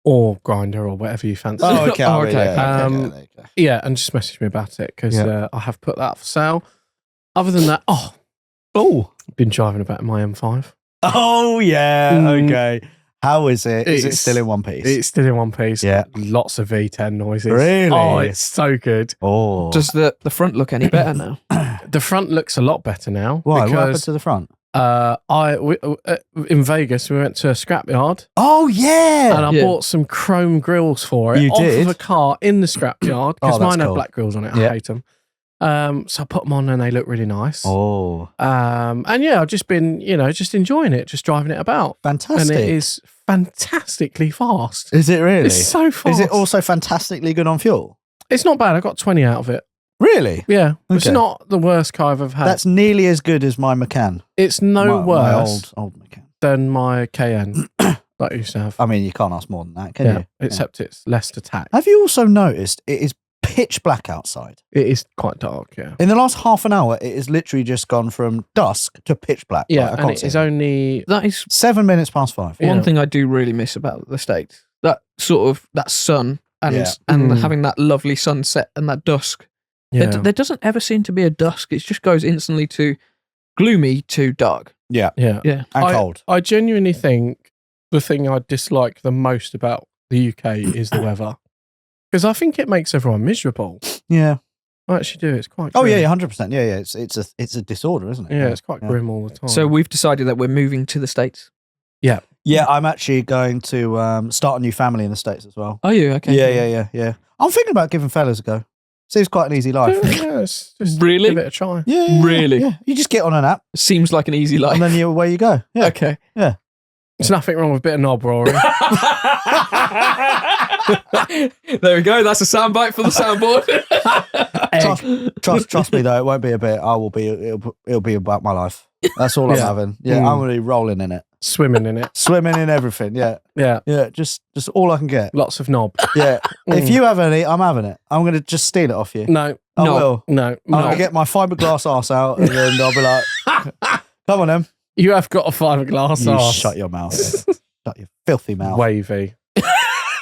Or Grinder or whatever you fancy. Oh, okay. Oh, okay. okay. Yeah, Um, there you go. Yeah, and just message me about it because Yeah. I have put that up for sale. Other than that, Oh. I've been driving about my M5. Oh, yeah. Mm. Okay. How is it? Is it It's- still in one piece? It's still in one piece. Yeah. Lots of V10 noises. Really? Oh, it's so good. Oh. Does the front look any better now? The front looks a lot better now. Why? What happened Because to the front? in Vegas, we went to a scrapyard Oh, yeah. and I Yeah. bought some chrome grills for it You off did? of a car in the scrapyard because Oh, that's mine have cool. black grills on it. Yeah. I hate them. So I put them on and they look really nice. Oh, And yeah, I've just been, just enjoying it, just driving it about. fantastic. And it is fantastically fast. Is it really? It's so fast. Is it also fantastically good on fuel? It's not bad. I got 20 out of it. Really? Yeah. It's Okay. not the worst car I've ever had. That's nearly as good as my Macan. it's no my worse old Macan. than my Cayenne that I used to have. I mean, you can't ask more than that, can Yeah. you? Except it's less attack. Have you also noticed it is pitch black outside? It is quite dark, yeah. In the last half an hour, it has literally just gone from dusk to pitch black. Yeah, Like, I and can't it see is it. only 7 minutes past 5. Yeah. One thing I do really miss about the States, that sort of that sun and Yeah. and Mm. having that lovely sunset and that dusk. yeah. There doesn't ever seem to be a dusk. It just goes instantly to gloomy to dark. Yeah, yeah. Yeah. and cold. I genuinely think the thing I dislike the most about the UK is the weather. Because I think it makes everyone miserable. Yeah. I actually do. It's quite Oh grim. yeah, 100%. Yeah. It's a disorder, isn't it? Yeah, it's quite Yeah. grim all the time. So we've decided that we're moving to the States. Yeah, I'm actually going to start a new family in the States as well. Are you? Okay. Yeah. I'm thinking about giving fellas a go. Seems quite an easy life. yeah, just Really? give it a try. Yeah. Really? Yeah. You just get on an app Seems like an easy life. and then away you go. Yeah. Okay. There's nothing wrong with a bit of knob, Rory. There we go. That's a soundbite for the soundboard. Trust me though, it won't be a bit. It'll be about my life. That's all I'm Yeah. having. Yeah, Mm. I'm gonna be rolling in it, Swimming in it. swimming in everything. Yeah, Yeah. just all I can get. Lots of knob. Yeah. If Mm. you have any, I'm having it. I'm gonna just steal it off you. No. I No. will. No. I'm No. gonna get my fiberglass ass out, and then I'll be like, "Come on, then." You have got a fiberglass You arse. shut your mouth. Shut your filthy mouth. Wavy.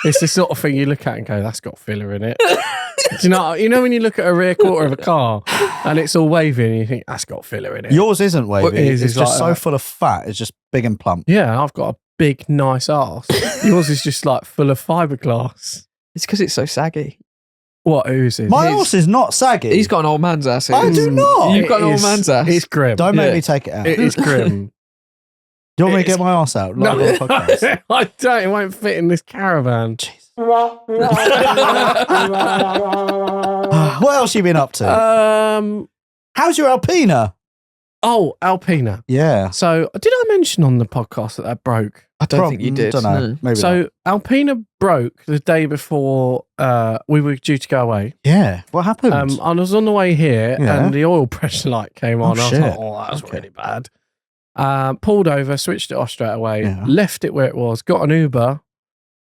It's the sort of thing you look at and go, that's got filler in it. Do you know when you look at a rear quarter of a car and it's all wavy and you think, that's got filler in it? Yours isn't wavy. Well, it is, it's it's just like so that. full of fat. It's just big and plump. Yeah, I've got a big, nice arse. Yours is just like full of fiberglass. It's because it's so saggy. What oozes? My His- horse is not saggy. He's got an old man's ass. I do not. You've got an It old is- man's ass. It's grim. Don't make Yeah. me take it out. It is grim. Do you want me to it's- get my ass out? No, Like on the podcast? I don't. It won't fit in this caravan. What else you been up to? Um, How's your Alpina? Oh, Alpina. Yeah. So did I mention on the podcast that broke? I don't think you did. Don't know. No. Maybe So not. Alpina broke the day before we were due to go away. Yeah. What happened? I was on the way here Yeah. and the oil pressure light came on. I was shit. like, oh, that's really bad. Pulled over, switched it off straight away, Yeah. left it where it was, got an Uber,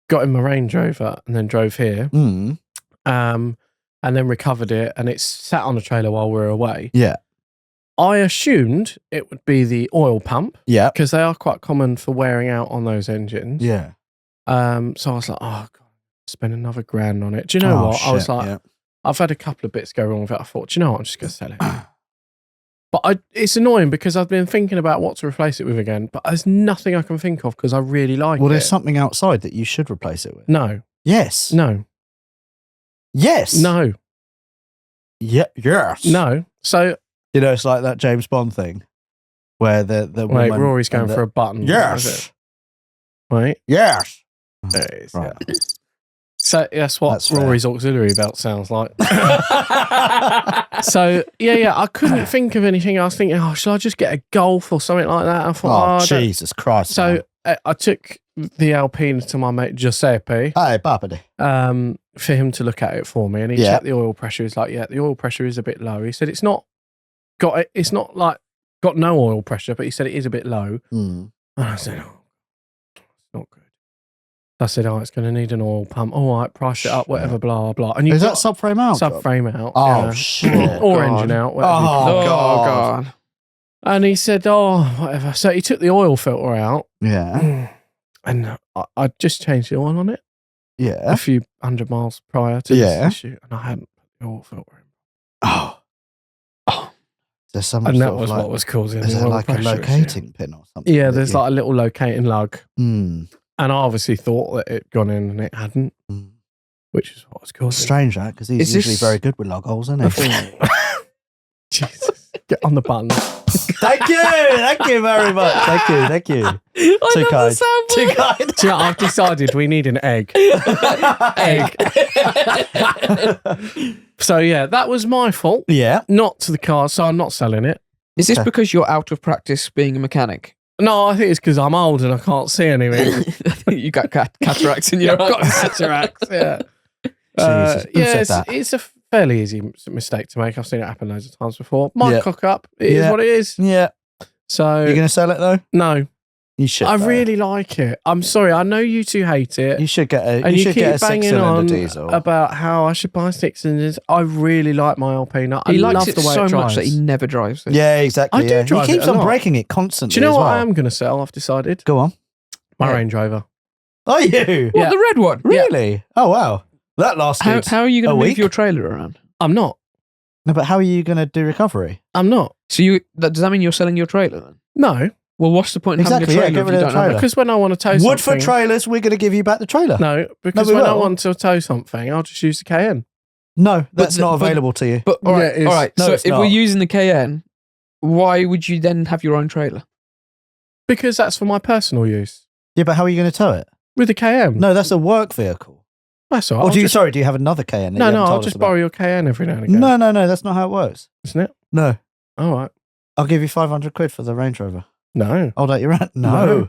got in my Range Rover, and then drove here. And then recovered it, and it's sat on the trailer while we were away. Yeah. I assumed it would be the oil pump Yeah. because they are quite common for wearing out on those engines. Yeah. So I was like, oh, God, spend another grand on it. Do you know what? I was shit, like, yeah. I've had a couple of bits go wrong with it. I thought, do you know what? I'm just going to sell it. But it's annoying because I've been thinking about what to replace it with again, but there's nothing I can think of because I really like it. Well, there's something outside that you should replace it with. No. Yes. No. Yes. No. Yeah. Yes. No. So, You know, it's like that James Bond thing where the wait, woman Rory's going and for a button. What is Yes. it? Wait. Yes. There it is. Right. Yeah. So that's what That's fair. Rory's auxiliary belt sounds like. So yeah, I couldn't think of anything. I was thinking, oh, should I just get a Golf or something like that? I thought, Oh, I don't- Jesus Christ. So I took the Alpine to my mate Giuseppe Hi, Babadi. for him to look at it for me, and he Yeah. checked the oil pressure. He's like, yeah, the oil pressure is a bit low. He said it's not like got no oil pressure, but he said it is a bit low. Mm. And I said, oh, it's not good. I said, oh, it's going to need an oil pump. All right, price it up, whatever, blah, blah. And Is that subframe out? job? subframe out? Oh, yeah. shit. Or God. engine out, whatever. Oh, Oh, God. God. And he said, oh, whatever. So he took the oil filter out, Yeah. and I just changed the oil on it Yeah. a few 100 miles prior to Yeah. this issue, and I hadn't put the oil filter in. Oh. There's some And sort that of was like, what was causing is the there oil like a pressure issue. locating pin or something? Yeah, that there's you- like a little locating lug. Mm. And I obviously thought that it'd gone in and it hadn't, Mm. which is what was causing. Strange that, because he's Is usually this- very good with log holes, isn't he? Jesus. Get on the button. Thank you very much. Thank you. Too kind. Too kind. Do you know, I've decided we need an egg. Egg. So yeah, that was my fault. Yeah. Not to the car, so I'm not selling it. Is this Okay. because you're out of practice being a mechanic? No, I think it's because I'm old and I can't see anything. You got cataracts in Yeah, your I've got eyes. cataracts. Yeah. Jesus. Who said It's, that? it's a fairly easy mistake to make. I've seen it happen loads of times before. Might Yeah. cock up. It is Yeah. what it is. Yeah. So You're going to sell it though? no, You should. I though. really like it. I'm sorry. I know you two hate it. You should get a. And You you should keep get a banging 6-cylinder on diesel. about how I should buy 6 cylinders. I really like my Alpina. I He likes love it the way so it drives. much that he never drives it. Yeah, exactly. I do yeah. drive He keeps it a on lot. breaking it constantly. Do you know as what well. I am going to sell? I've decided. Go on. My Yeah. Range Rover. Are you? What, Yeah. the red one? Really? Oh wow. That lasted. How are you going a to move week? your trailer around? I'm not. No, but how are you going to do recovery? I'm not. So does that mean you're selling your trailer then? No. Well, what's the point in Exactly, having yeah, a get trailer if rid you of don't the have trailer. it? Because when I want to tow Wood something... for trailers. We're going to give you back the trailer. No, because we when I will. want to tow something, I'll just use the Cayenne. No, that's the- not but- available to you. But all Yeah, right, it is. all right. No, so it's if we're not. using the KN, why would you then have your own trailer? Because that's for my personal use. Yeah, but how are you going to tow it? With the Cayenne. No, that's a work vehicle. That's all right. Or I'll do you? just- Sorry, do you have another KN? that No, you haven't I'll told us just about? borrow your Cayenne every now and again. No, that's not how it works. Isn't it? No, All right. I'll give you 500 quid for the Range Rover. No. Hold out your hand. No. No.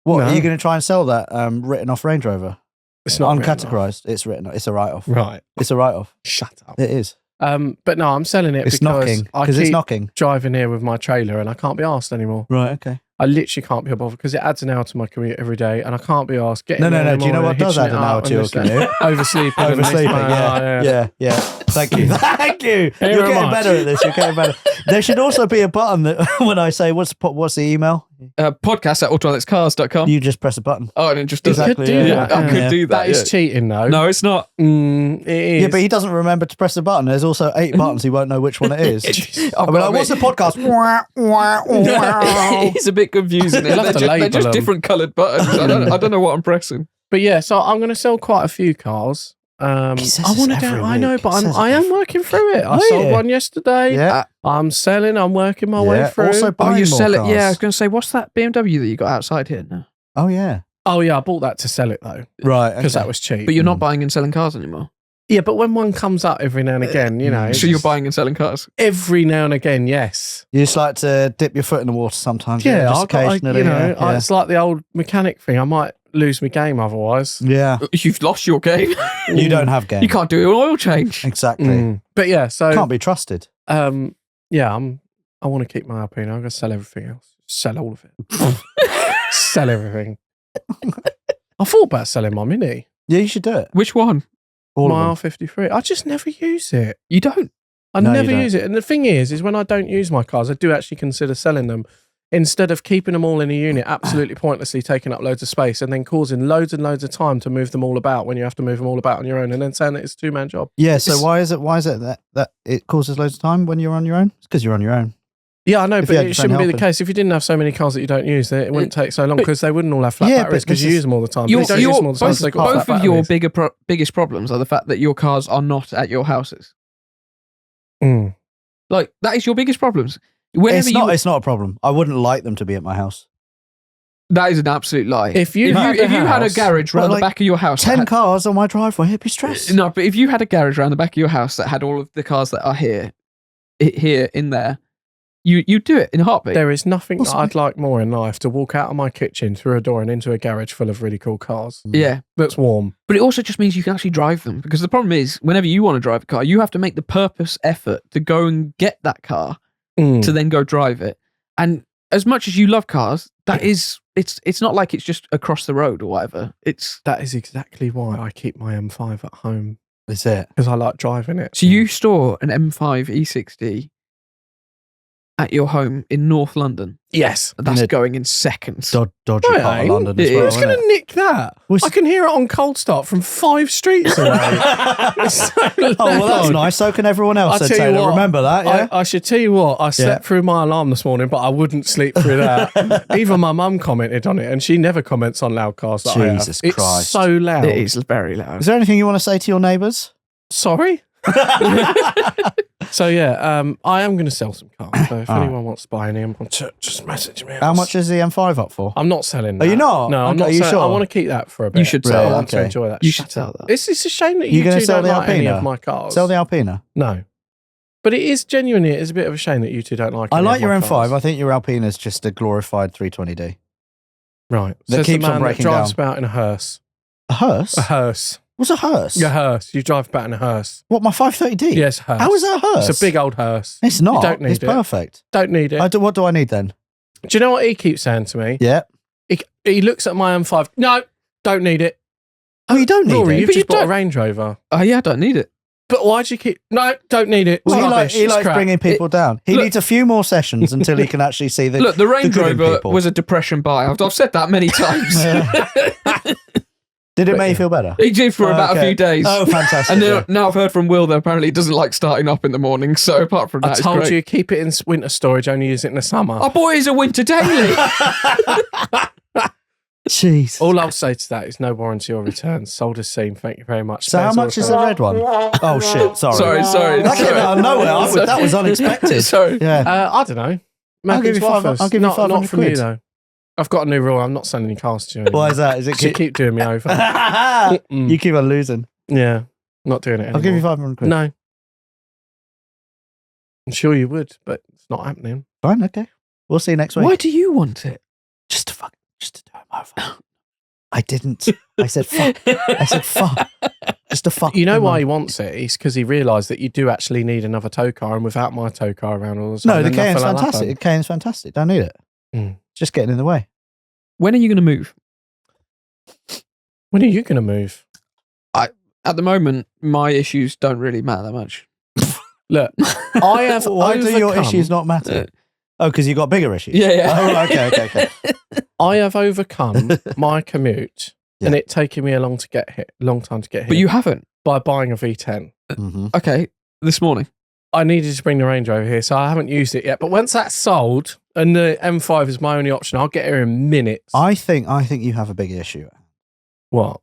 What No. are you going to try and sell that written off Range Rover? It's not written off. Uncategorized. It's written. It's a write off. Right. It's a write off. Shut up. It is. But no, I'm selling it It's because knocking. I Because keep it's knocking. driving here with my trailer and I can't be asked anymore. Right. Okay. I literally can't be bothered because it adds an hour to my commute every day and I can't be asked. No. Do you know what does add an hour to your commute? Oversleeping. and this, Oversleeping. man, Yeah. Thank you. Thank you. Very You're getting much. better at this. You're getting better. There should also be a button that when I say what's the email, Podcast at autoalexcars.com. you just press a button. Oh, and it just You does Exactly, could do yeah. that. I could Yeah. do that. That is yeah. cheating though. No, it's not. It is. Yeah, but he doesn't remember to press the button. There's also 8 buttons. He won't know which one it is. I've I'll be got like, a what's the bit- podcast? It's a bit confusing. You'll have to They're label just them. different coloured buttons. I don't know what I'm pressing. But yeah, so I'm going to sell quite a few cars. He says I this want to every do. I know, week. but He says I it am every- working through it. I Are sold you? one yesterday. Yeah. I'm selling. I'm working my way Yeah. through. Also Oh, buying you more sell it? cars. Yeah, I was going to say, what's that BMW that you got outside here now? Oh yeah. Oh yeah, I bought that to sell it though Right. because okay. that was cheap. But you're not buying and selling cars anymore. Yeah, but when one comes up every now and again, you know. So you're buying and selling cars? Every now and again, yes. You just like to dip your foot in the water sometimes. Yeah, just occasionally. it's like the old mechanic thing. I might lose my game otherwise. Yeah. You've lost your game. You don't have game. You can't do an oil change. Exactly. But yeah, so Can't be trusted. I want to keep my Alpina. I'm going to sell everything else. Sell all of it. Sell everything. I thought about selling my Mini. Yeah, you should do it. Which one? All my of them. R53. I just never use it. You don't? I No, you never don't. use it. And the thing is when I don't use my cars, I do actually consider selling them instead of keeping them all in a unit, absolutely pointlessly taking up loads of space and then causing loads and loads of time to move them all about when you have to move them all about on your own and then saying that it's a two-man job. Yeah, so why is it that it causes loads of time when you're on your own? It's because you're on your own. Yeah, I know, If but you had it your shouldn't friend be the helping. case. If you didn't have so many cars that you don't use, then it wouldn't take so long but- because they wouldn't all have flat Yeah, batteries but because you this use is- them all the time. But you don't use them all the time, both, so they've got both flat of your batteries. biggest problems are the fact that your cars are not at your houses. Mm. Like, that is your biggest problems. Whenever It's not a problem. I wouldn't like them to be at my house. that is an absolute lie. If you had had a a garage Well, round like, the back of your house, 10 that cars on my driveway, it'd be stress. no, but if you had a garage around the back of your house that had all of the cars that are here in there, you do it in a heartbeat. There is nothing What's- that I'd like more in life to walk out of my kitchen through a door and into a garage full of really cool cars. Yeah, That's warm. but it also just means you can actually drive them, because the problem is whenever you want to drive a car, you have to make the purpose effort to go and get that car to then go drive it. And as much as you love cars, that is it's not like it's just across the road or whatever. That is exactly why I keep my M5 at home That's it. because I like driving it. So you store an M5 E60 at your home in North London. Yes. That's In a going in seconds. Dodgy No, part it of ain't. London as It well. is. Who's going to nick that? Well, I can hear it on Cold Start from 5 streets away. It's so Oh, well, that's loud. nice. So can everyone else, I'll said tell you Taylor. what, Remember that, yeah? I should tell you what, I slept through my alarm this morning, but I wouldn't sleep through that. Even my mum commented on it, and she never comments on loud cars that I have. Jesus It's Christ. so loud. It is very loud. Is there anything you want to say to your neighbours? Sorry? So yeah, I am going to sell some cars. So if All right. anyone wants to buy any, just message me. How much is the M5 up for? I'm not selling that. Are you not? No, I'm Okay, not are you selling. I sure? want to keep that for a bit. You should So sell I that, want to okay. enjoy that. You Shut should sell up. that. It's a shame that You you gonna two sell don't the like any Alpina? of my cars. Sell the Alpina. No. But it is genuinely, it is a bit of a shame that you two don't like I any like of your my M5. cars. I think your Alpina's just a glorified 320D. Right. That Says the keeps on man that breaking drives down. about in a hearse. A hearse? A hearse. What's a hearse? A hearse. You drive about in a hearse. What, my 530D? Yes, hearse. How is that a hearse? It's a big old hearse. It's not. You don't need it's it. perfect. Don't need it. What do I need then? Do you know what he keeps saying to me? Yeah. He looks at my M5. No, don't need it. Oh, you don't need Rory, it? you've But you just bought a don't- Range Rover. Oh yeah, I don't need it. But why'd you keep... No, don't need it. Well, It's rubbish. he It's likes crap. bringing people down. He Look- needs a few more sessions until he can actually see the Look, the Range good in Rover people. was a depression buy. I've said that many times. Did it But make you yeah. feel better? It did for about a Okay. few days. Oh, fantastic. And yeah. now I've heard from Will that apparently he doesn't like starting up in the morning. So apart from that, I it's told great. you, keep it in winter storage, only use it in the summer. Our boy is a winter daily. Jeez. All I'll say to that is no warranty or returns. Sold as seen. Thank you very much. So how Spares all much is the red one? Oh, shit. Sorry. sorry. That came out of nowhere. That was unexpected. Sorry. Yeah. I don't know. I'll give you Waffers. I'll give you not 500 from you quid. though. I've got a new rule. I'm not selling any cars to you. Why is that? Is it You keep doing me over. You keep on losing. Yeah, not doing it anymore. I'll give you 500 quid. No. I'm sure you would, but it's not happening. Fine, okay. We'll see you next week. Why do you want it? Just to do him over. I didn't. I said fuck. I said fuck. Just to fuck. You know him why up. he wants it? It's because he realised that you do actually need another tow car, and without my tow car around all the time, No, the then Cayenne's nothing will fantastic. The happen. Cayenne's fantastic. Don't need it. Mm. It's just getting in the way. When are you going to move? When are you going to move? At the moment, my issues don't really matter that much. Look, I have Why do your overcome- issues not matter? Oh, because you got bigger issues. Yeah, yeah. Oh, right, okay. I have overcome my commute, Yeah. and it taken me a long time to get here. But you haven't. by buying a V10. Mm-hmm. Okay, this morning. I needed to bring the Range Rover here, so I haven't used it yet. But once that's sold and the M5 is my only option, I'll get here in minutes. I think you have a big issue. What?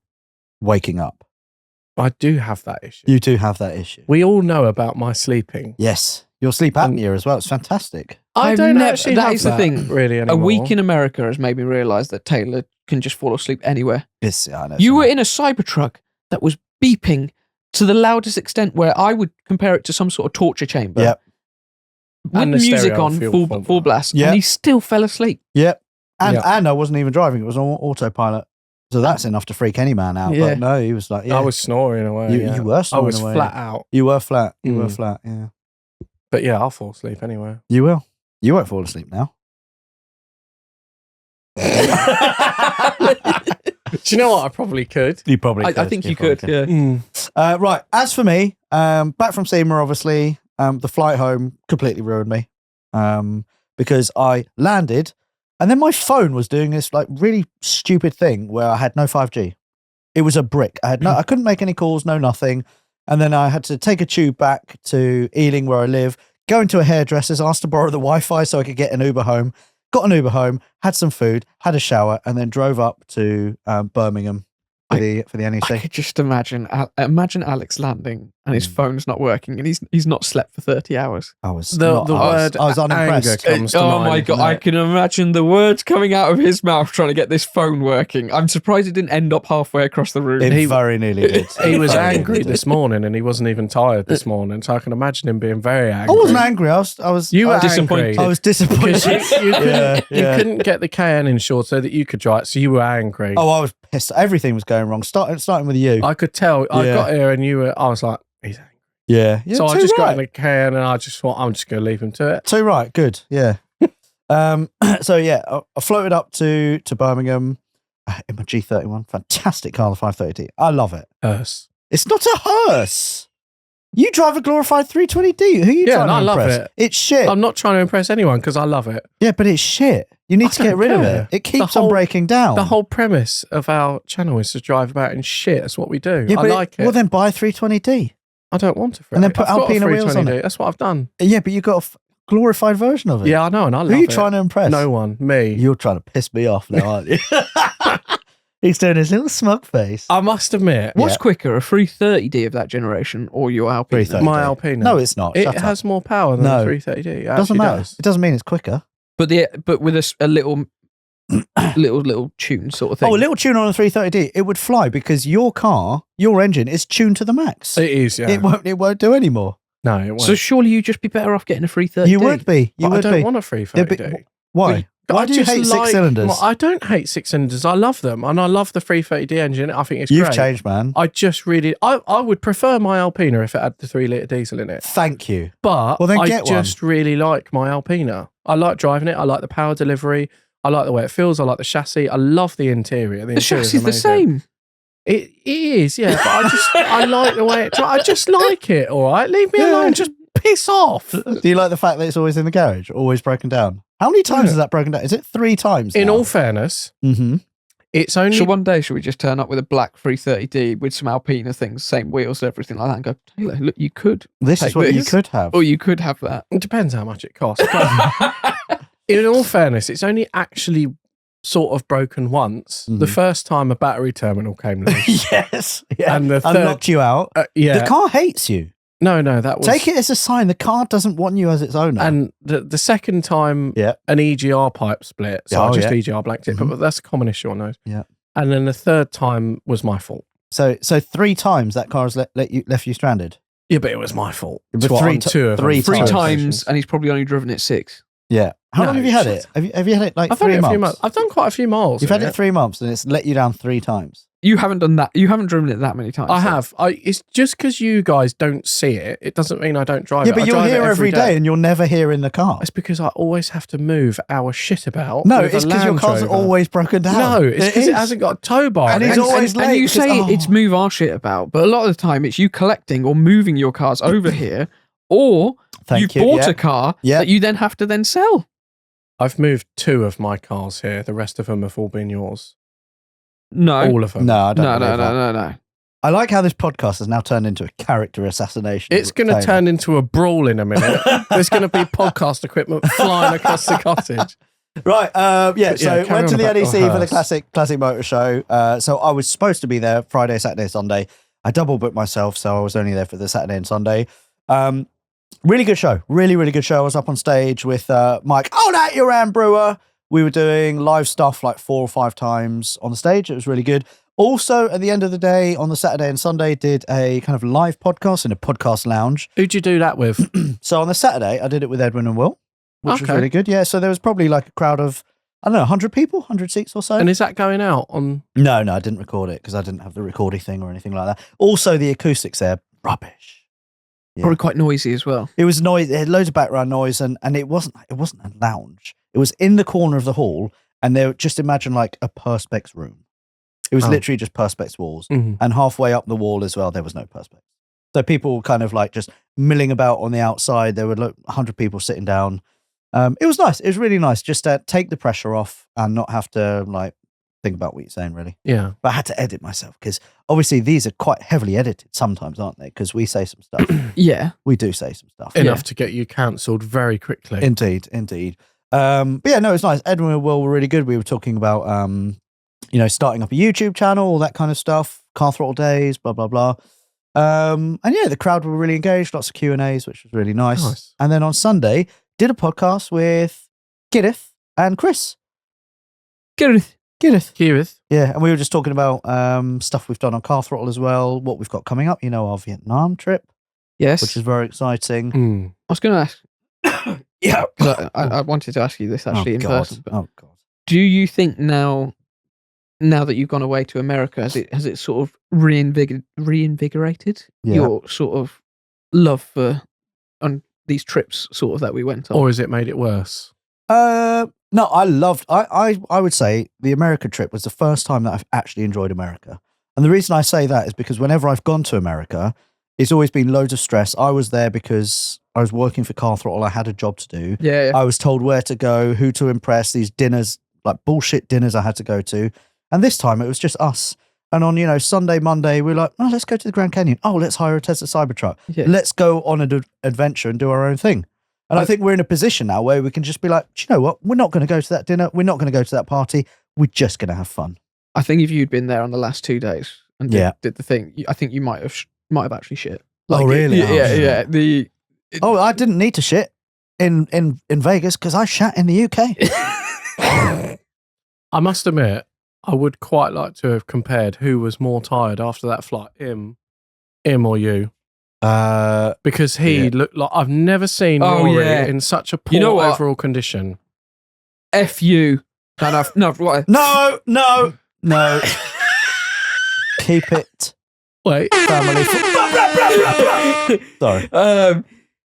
Waking up. I do have that issue. You do have that issue. We all know about my sleeping. Yes. Your sleep apnea as well. It's fantastic. I I've don't never- actually that have is the thing. really A anymore. week in America has made me realise that Taylor can just fall asleep anywhere. I know. You were in a Cybertruck that was beeping to the loudest extent where I would compare it to some sort of torture chamber. Yep. With And the music stereo on full full blast, Yep. and he still fell asleep. Yep. And Yeah. and I wasn't even driving; it was on autopilot. So that's enough to freak any man out. Yeah. But no, he was like, yeah, I was snoring away. you, yeah. you were snoring I was away. flat out. You were flat. You were Mm. flat. Yeah, But yeah, I'll fall asleep anyway. you will. You won't fall asleep now. Do you know what? I probably could. You probably. I think you could. Yeah. Right. As for me, back from SEMA, obviously, the flight home completely ruined me because I landed and then my phone was doing this like really stupid thing where I had no 5G. It was a brick. I couldn't make any calls, no nothing. And then I had to take a tube back to Ealing where I live, go into a hairdresser's, asked to borrow the Wi-Fi so I could get an Uber home. Got an Uber home, had some food, had a shower, and then drove up to Birmingham for the I NEC. could just imagine Alex landing and his phone's not working and he's not slept for 30 hours. I was The word I was unimpressed. anger comes to Oh mind. my God, I can imagine the words coming out of his mouth trying to get this phone working. I'm surprised it didn't end up halfway across the room. It very nearly did. He was Very angry nearly did. this morning and he wasn't even tired this morning. So I can imagine him being very angry. I wasn't angry. I was You were disappointed. I was disappointed. Because you Yeah, yeah. couldn't get the KN insured so that you could drive. So you were angry. Oh, I was pissed. Everything was going wrong. Starting with you. I could tell. I Yeah. got here and I was like, he's angry. Yeah. So I just got in the KN and I just thought, I'm just going to leave him to it. Too right. Good. Yeah. So yeah, I floated up to Birmingham in my G31. Fantastic car, the 530D. I love it. Hearse. It's not a hearse. You drive a glorified 320D. Who are you Yeah, trying and to I love impress? it. It's shit. I'm not trying to impress anyone because I love it. Yeah, but it's shit. You need I to get don't rid of care. it. It keeps whole- on breaking down. The whole premise of our channel is to drive about in shit. That's what we do. yeah, I but like it. Well, then buy a 320D. I don't want to. And then put I've got a Alpina wheels on 320D. it. That's what I've done. Yeah, but you got a glorified version of it. Yeah, I know, and I love Who are you it. trying to impress? No one. Me. You're trying to piss me off now, aren't you? He's doing his little smug face. I must admit, What's Yeah. quicker, a 330D of that generation or your Alpina? 330. my Alpina. No, it's not. It Shut up. has more power than No. the 330D. It Doesn't actually matter. does. It doesn't mean it's quicker. But with a little little tune sort of thing. Oh, a little tune on a 330D, it would fly because your engine is tuned to the max. It is, yeah. It won't do any more. No, it won't. So surely you'd just be better off getting a 330D. You would be. You But I would don't be. want a 330D. Yeah, but why? But Why I do you just hate like- six cylinders? Well, I don't hate six cylinders. I love them, and I love the 330D engine. I think it's You've great. changed, man. I just really, I would prefer my Alpina if it had the 3-litre diesel in it. Thank you. But Well, then I get one. just really like my Alpina. I like driving it. I like the power delivery. I like the way it feels. I like the chassis. I love the interior. The interior's chassis is the amazing. same. It is, yeah. But I like the way it. I just like it. All right, leave me alone. Just piss off. Do you like the fact that it's always in the garage, always broken down? How many times has that broken down? Is it 3 times? In now? all fairness, Mm-hmm. it's only. So one day, should we just turn up with a black 330D with some Alpina things, same wheels, everything like that, and go, Taylor, look, you could, This is Take what you this. could have. or you could have that. It depends how much it costs. But in all fairness, it's only actually sort of broken once. The Mhm. first time a battery terminal came loose. Yes. Yeah. And the And third- knocked you out. Yeah. The car hates you. No, that was. Take it as a sign. The car doesn't want you as its owner. And the second time, Yeah. an EGR pipe split. So Oh, I just yeah. EGR blanked it, but that's a common issue on those. Yeah. And then the third time was my fault. So 3 times that car has left you stranded. Yeah, but it was my fault. But It's what, three on ti- 2 of them. three 3 times. times, and he's probably only driven it 6. Yeah. How No, long have you had shit. it? Have you had it like I've had 3 it a months? few months. I've done quite a few miles. You've in had it 3 months and it's let you down 3 times. You haven't done that. You haven't driven it that many times. I so- have. It's just because you guys don't see it. It doesn't mean I don't drive Yeah, it. but I you're drive it here every day and you're never here in the car. It's because I always have to move our shit about. No, with a it's because your Land car's Rover. always broken down. No, it's because it is. hasn't got a tow bar. And on he's it. always late. And you say because- it's move our shit about, but a lot of the time it's you collecting or moving your cars over here, or Thank you've you. bought Yeah. a car Yeah. that you then have to then sell. I've moved 2 of my cars here. The rest of them have all been yours. No, All of them. No, I don't no, believe that. no. I like how this podcast has now turned into a character assassination. It's going to Taylor. turn into a brawl in a minute. There's going to be podcast equipment flying across the cottage. Right, yeah, But so yeah, carry went to on the about NEC your for the hearse. classic motor show. So I was supposed to be there Friday, Saturday, Sunday. I double booked myself, so I was only there for the Saturday and Sunday. Really good show. Really, really good show. I was up on stage with Mike. Oh, that you're Brewer. We were doing live stuff like 4 or 5 times on the stage. It was really good. Also, at the end of the day, on the Saturday and Sunday, did a kind of live podcast in a podcast lounge. Who'd you do that with? So on the Saturday, I did it with Edwin and Will, which was Okay. really good. Yeah, so there was probably like a crowd of, I don't know, 100 people, 100 seats or so. And is that going out on? No, I didn't record it because I didn't have the recording thing or anything like that. Also, the acoustics there, rubbish. Yeah. Probably quite noisy as well. It was noise. It had loads of background noise, and it wasn't a lounge. It was in the corner of the hall, and they just imagine like a perspex room. It was literally just perspex walls, and halfway up the wall as well, there was no perspex. So people were kind of like just milling about on the outside. There were 100 people sitting down. It was nice. It was really nice just to take the pressure off and not have to like think about what you're saying, really. Yeah. But I had to edit myself because obviously these are quite heavily edited sometimes, aren't they? Because we say some stuff. Yeah. We do say some stuff. Enough to get you cancelled very quickly. Indeed. But yeah, no, it was nice. Edwin and Will were really good. We were talking about, starting up a YouTube channel, all that kind of stuff, car throttle days, blah, blah, blah. And yeah, the crowd were really engaged, lots of Q&As, which was really nice. And then on Sunday, did a podcast with Giddith and Chris. Giddith. Yeah, and we were just talking about stuff we've done on car throttle as well, what we've got coming up, our Vietnam trip. Yes. Which is very exciting. I was going to ask. Yeah. I wanted to ask you this actually in person. But Oh, God. do you think now that you've gone away to America, has it sort of reinvigorated your sort of love for on these trips sort of that we went on? Or has it made it worse? No, I would say the America trip was the first time that I've actually enjoyed America. And the reason I say that is because whenever I've gone to America, it's always been loads of stress. I was there because I was working for Car Throttle. I had a job to do. Yeah. I was told where to go, who to impress, these dinners, like bullshit dinners I had to go to. And this time it was just us. And on, Sunday, Monday, we were like, oh, let's go to the Grand Canyon. Oh, let's hire a Tesla Cybertruck. Yeah. Let's go on an adventure and do our own thing. And I think we're in a position now where we can just be like, do you know what? We're not going to go to that dinner. We're not going to go to that party. We're just going to have fun. I think if you'd been there on the last 2 days and did the thing, I think you might have actually shit. Like, oh, really? Yeah. I didn't need to shit in Vegas because I shat in the UK. I must admit, I would quite like to have compared who was more tired after that flight, him or you. Because he looked like I've never seen Rory in such a poor overall condition. F you. No. Keep it. Wait. Family. Sorry.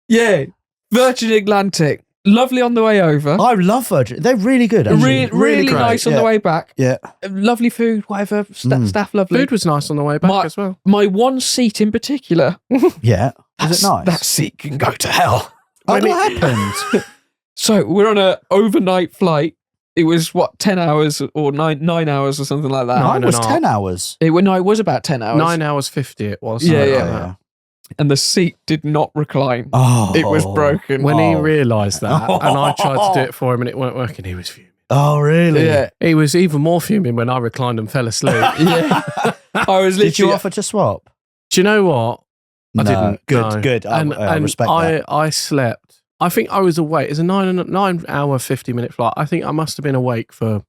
Yeah. Virgin Atlantic. Lovely on the way over. I love Virgin. They're really good. Really nice on the way back. Yeah. Lovely food, whatever. Staff lovely. Food was nice on the way back as well. My one seat in particular. Yeah. Was it nice? That seat can go to hell. What happened? So we're on an overnight flight. It was 10 hours or 9 hours or something like that. It was 10 hours. It was about 10 hours. 9 hours 50 it was. Yeah. And the seat did not recline. Oh, it was broken. When he realised that, and I tried to do it for him and it weren't working, he was fuming. Oh, really? Yeah. He was even more fuming when I reclined and fell asleep. Yeah. I was literally. Did you offer to swap? Do you know what? I didn't. Good. I respect that. I slept. I think I was awake. It's a 9 hour, 50-minute flight. I think I must have been awake for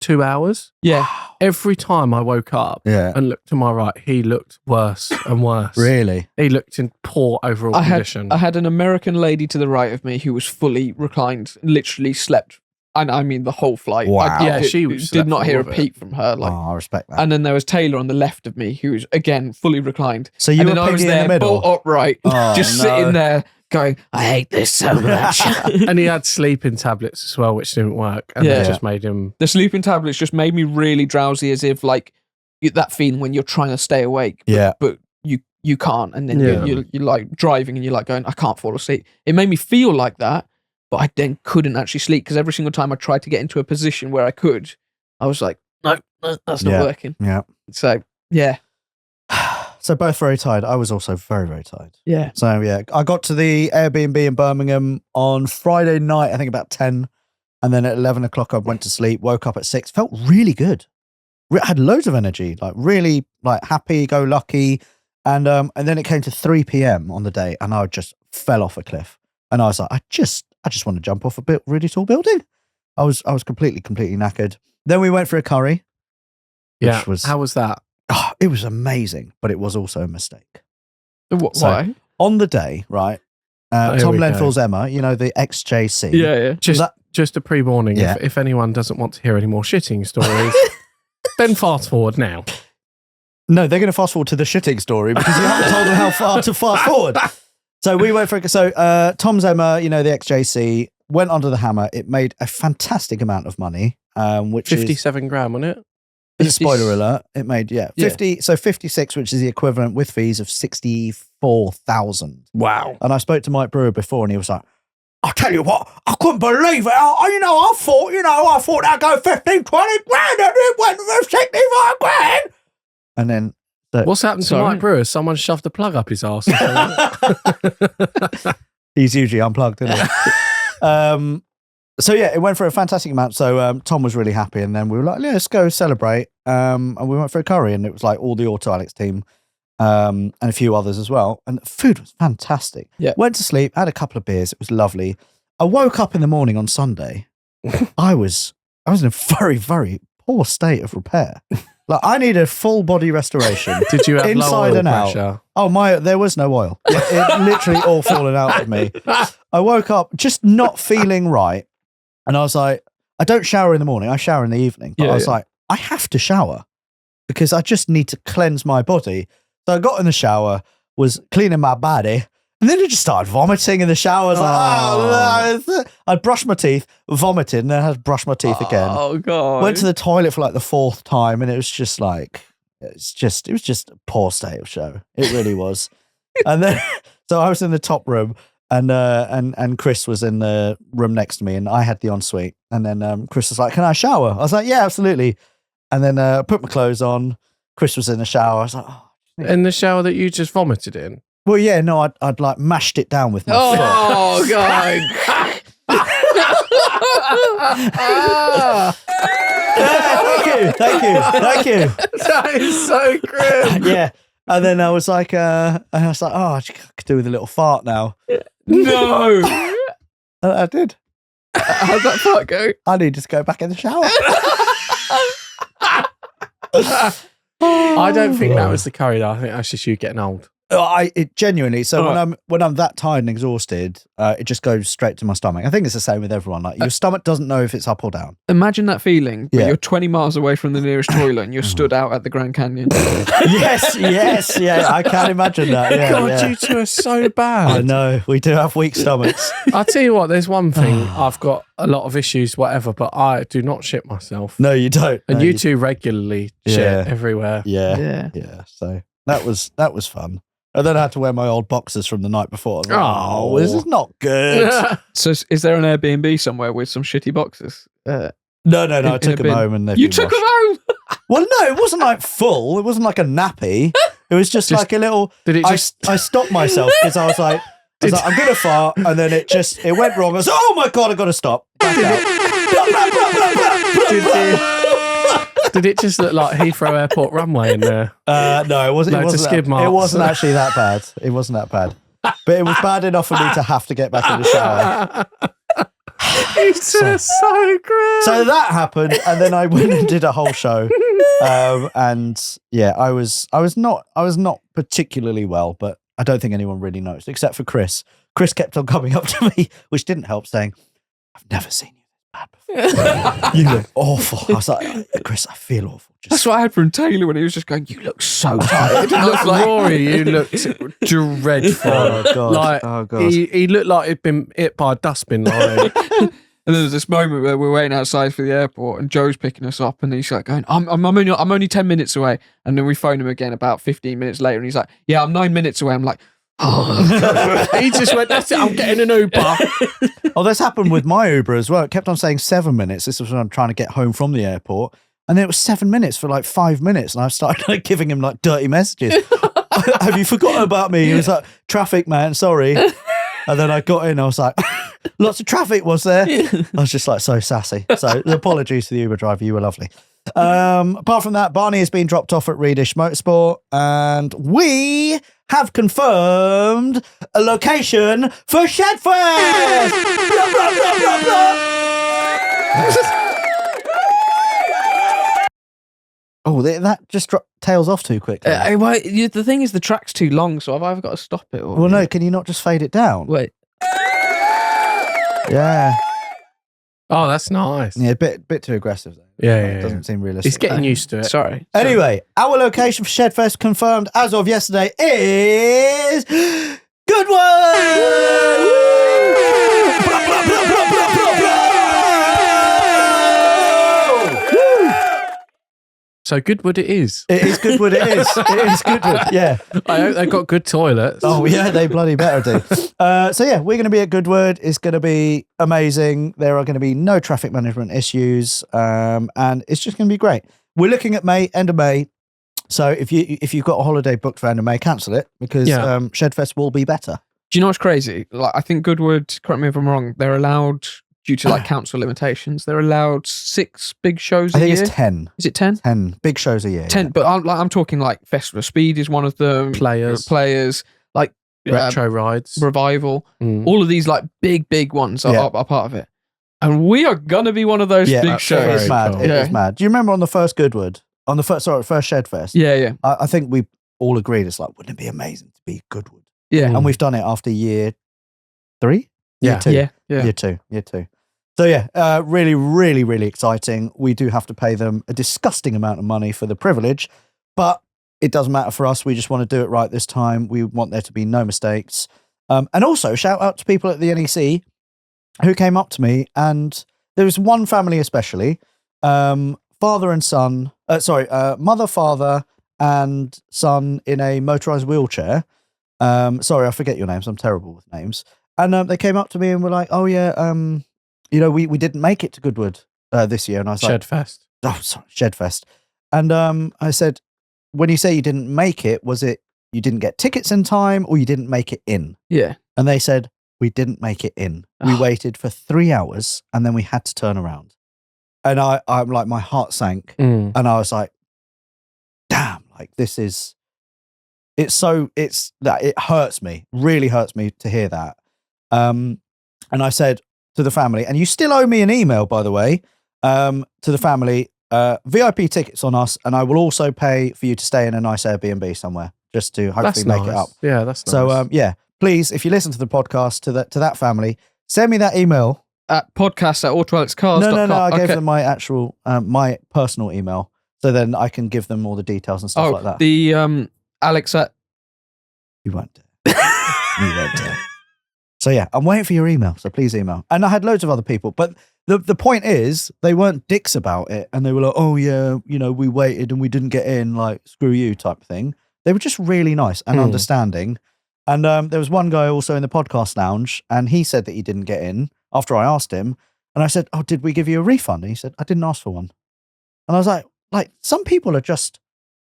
2 hours. Yeah. Every time I woke up and looked to my right, he looked worse and worse. Really? He looked in poor overall condition. I had an American lady to the right of me who was fully reclined, literally slept. And I mean the whole flight. Wow. She did not hear a peep from her. I respect that. And then there was Taylor on the left of me, who was again fully reclined. So you were Peggy in the middle, bolt upright, sitting there going, "I hate this so much." And he had sleeping tablets as well, which didn't work, and that just made him. The sleeping tablets just made me really drowsy, as if like that feeling when you're trying to stay awake, but you can't, and then you're like driving and you're like going, "I can't fall asleep." It made me feel like that. But I then couldn't actually sleep because every single time I tried to get into a position where I could, I was like, no, that's not working. Yeah. So, yeah. So both very tired. I was also very, very tired. Yeah. So, yeah. I got to the Airbnb in Birmingham on Friday night, I think about 10. And then at 11 o'clock, I went to sleep, woke up at 6. Felt really good. I had loads of energy, like really like happy, go lucky. And then it came to 3 p.m. on the day and I just fell off a cliff. And I was like, I just want to jump off a really tall building. I was completely knackered. Then we went for a curry. Yeah. How was that? It was amazing, but it was also a mistake. Why? On the day, right? Here Tom we go. Lenfield's Emma, the XJC. Yeah. Just a pre-warning. Yeah. If anyone doesn't want to hear any more shitting stories, then fast forward now. No, they're going to fast forward to the shitting story because you haven't told them how far to fast forward. So we went for it. So Tom's Emma, the XJC, went under the hammer. It made a fantastic amount of money, which 57 grand, wasn't it? is spoiler alert. It made 50. So 56, which is the equivalent with fees of 64,000. Wow. And I spoke to Mike Brewer before, and he was like, "I'll tell you what, I couldn't believe it. I thought I'd go 15, 20 grand, and it went for 65 grand." And then What's happened to Mike Brewer? Someone shoved a plug up his arse. he's usually unplugged, isn't he? So yeah, it went for a fantastic amount. So Tom was really happy, and then we were like, let's go celebrate. And we went for a curry, and it was like all the Autoalex team, and a few others as well. And the food was fantastic. Yeah. Went to sleep, had a couple of beers. It was lovely. I woke up in the morning on Sunday. I was in a very, very poor state of repair. Like I needed full body restoration. Did you have inside low oil and out? pressure? Oh there was no oil. It literally all fallen out of me. I woke up just not feeling right, and I was like, I don't shower in the morning. I shower in the evening. But I was like, I have to shower because I just need to cleanse my body. So I got in the shower, was cleaning my body, and then I just started vomiting in the shower. I was like, no. I brushed my teeth, vomited, and then I had to brush my teeth again. Oh god! Went to the toilet for like the fourth time, and it was just like, it was just a poor state of show. It really was. And then, so I was in the top room, and Chris was in the room next to me, and I had the ensuite. And then Chris was like, "Can I shower?" I was like, "Yeah, absolutely." And then I put my clothes on. Chris was in the shower. I was like, "Oh." In the shower that you just vomited in? Well, yeah, no, I'd like mashed it down with my foot. Oh god! Thank you. That is so grim. Yeah. And then I was like, oh, I could do with a little fart now. No! I did. How'd that part go? I needed to go back in the shower. I don't think that was the curry, though. I think that's just you getting old. It genuinely. So when I'm that tired and exhausted, it just goes straight to my stomach. I think it's the same with everyone. Like your stomach doesn't know if it's up or down. Imagine that feeling. But Yeah. you're 20 miles away from the nearest toilet and you're stood out at the Grand Canyon. Yes, yeah. I can imagine that. Yeah, God, yeah. you two are so bad. I know we do have weak stomachs. I'll tell you what, there's one thing. I've got a lot of issues, whatever, but I do not shit myself. No, you don't. And No, you two regularly shit everywhere. Yeah. So that was fun. And then I had to wear my old boxers from the night before. I was like, Oh. this is not good. So is there an Airbnb somewhere with some shitty boxes? No. I In took a them bin. home and they've You been took them washed. home? Well, no, it wasn't like full. It wasn't like a nappy. It was just like a little. Did it just? I stopped myself because I was like, I'm gonna fart, and then it went wrong. I was like, oh my god, I gotta stop. Back out. Did it just look like Heathrow Airport runway in there? No, it wasn't. Loads of skid marks. It wasn't actually that bad. It wasn't that bad. But it was bad enough for me to have to get back in the shower. You two are so grim. So that happened, and then I went and did a whole show. And yeah, I was not particularly well, but I don't think anyone really noticed, except for Chris. Chris kept on coming up to me, which didn't help, saying, "I've never seen you bad before. You look awful." I was like, "Chris, I feel awful." That's what I had from Taylor when he was just going, "You look so tired." Look, Rory, you looked dreadful. Oh god! Like, oh god! he looked like he'd been hit by a dustbin lorry. And then there's this moment where we're waiting outside for the airport, and Joe's picking us up, and he's like going, "I'm only 10 minutes away." And then we phone him again about 15 minutes later, and he's like, "Yeah, I'm 9 minutes away." I'm like, "Oh." He just went, "That's it, I'm getting an Uber." Oh, this happened with my Uber as well. It kept on saying 7 minutes. This was when I'm trying to get home from the airport. And then it was 7 minutes for like 5 minutes. And I started like giving him like dirty messages. "Have you forgotten about me?" He was like, "Traffic, man, sorry." And then I got in, I was like, "Lots of traffic, was there?" I was just like so sassy. So apologies to the Uber driver. You were lovely. Apart from that, Barney has been dropped off at Reedish Motorsport, and we have confirmed a location for Shedfest. Blah, blah, blah, blah, blah. Oh, that just tails off too quickly. The thing is, the track's too long, so I've either got to stop it or. Well, no, can you not just fade it down? Wait. Yeah. Oh, that's nice. Yeah, a bit too aggressive though. Yeah, It doesn't seem realistic. He's getting used to it. Sorry. Anyway, our location for Shedfest confirmed as of yesterday is Goodwood! Blah, blah, blah, blah, blah, blah, blah. So Goodwood it is. It is Goodwood, it is. It is Goodwood, yeah. I hope they've got good toilets. Oh, yeah, they bloody better do. So, yeah, we're going to be at Goodwood. It's going to be amazing. There are going to be no traffic management issues, and it's just going to be great. We're looking at May, end of May. So if you've got a holiday booked for end of May, cancel it because Shedfest will be better. Do you know what's crazy? Like, I think Goodwood, correct me if I'm wrong, they're allowed, due to like council limitations, they're allowed 6 big shows a year. I think it's 10. Is it 10? 10 big shows a year. 10, but I'm talking like Festival of Speed is one of them. Players, like retro rides, Revival. All of these like big ones are part of it. And we are going to be one of those big shows. It's mad. Cool. It is mad. Do you remember on the first Goodwood? On the first Shedfest? Yeah. I think we all agreed it's like, wouldn't it be amazing to be Goodwood? Yeah. And we've done it after year 3? Yeah. Year two. So yeah, really, really, really exciting. We do have to pay them a disgusting amount of money for the privilege, but it doesn't matter for us. We just want to do it right this time. We want there to be no mistakes. And also shout out to people at the NEC who came up to me, and there was one family especially, mother, father, and son in a motorized wheelchair. Sorry, I forget your names. I'm terrible with names. And they came up to me and were like, "Oh yeah, we didn't make it to Goodwood this year." And I was like, Shedfest. "Oh, sorry, Shedfest." And I said, "When you say you didn't make it, was it you didn't get tickets in time, or you didn't make it in?" Yeah. And they said, "We didn't make it in. We waited for 3 hours, and then we had to turn around." And I'm like, my heart sank, and I was like, "Damn! Like this is." It hurts me, really hurts me to hear that. And I said to the family, and you still owe me an email, by the way, to the family, VIP tickets on us, and I will also pay for you to stay in a nice Airbnb somewhere, just to hopefully make it up. Yeah, that's nice. So, please, if you listen to the podcast, to that family, send me that email. At podcast@autoalexcars.com. No, I gave them my actual, my personal email, so then I can give them all the details and stuff like that. The Alex at... You won't dare. You won't dare. So yeah, I'm waiting for your email. So please email. And I had loads of other people, but the point is, they weren't dicks about it, and they were like, "Oh yeah, we waited and we didn't get in, like screw you" type thing. They were just really nice and understanding. And there was one guy also in the podcast lounge, and he said that he didn't get in after I asked him, and I said, "Oh, did we give you a refund?" And he said, "I didn't ask for one." And I was like some people are just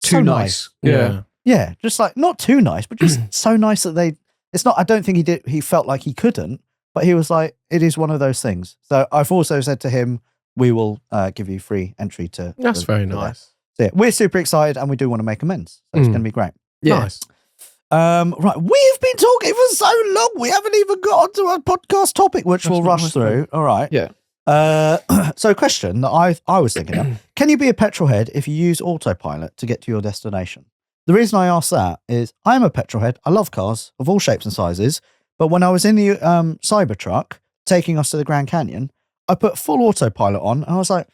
too so nice. Yeah, just like not too nice, but just so nice that it's not, I don't think he felt like he couldn't, but he was like, it is one of those things. So I've also said to him, we will give you free entry to. That's very nice. So yeah, we're super excited and we do want to make amends. So it's going to be great. Yeah. Nice. Right, we've been talking for so long, we haven't even got onto our podcast topic, which we'll rush through. All right. Yeah. So question that I was thinking of, can you be a petrol head if you use Autopilot to get to your destination? The reason I ask that is I'm a petrol head. I love cars of all shapes and sizes. But when I was in the Cybertruck taking us to the Grand Canyon, I put full Autopilot on and I was like,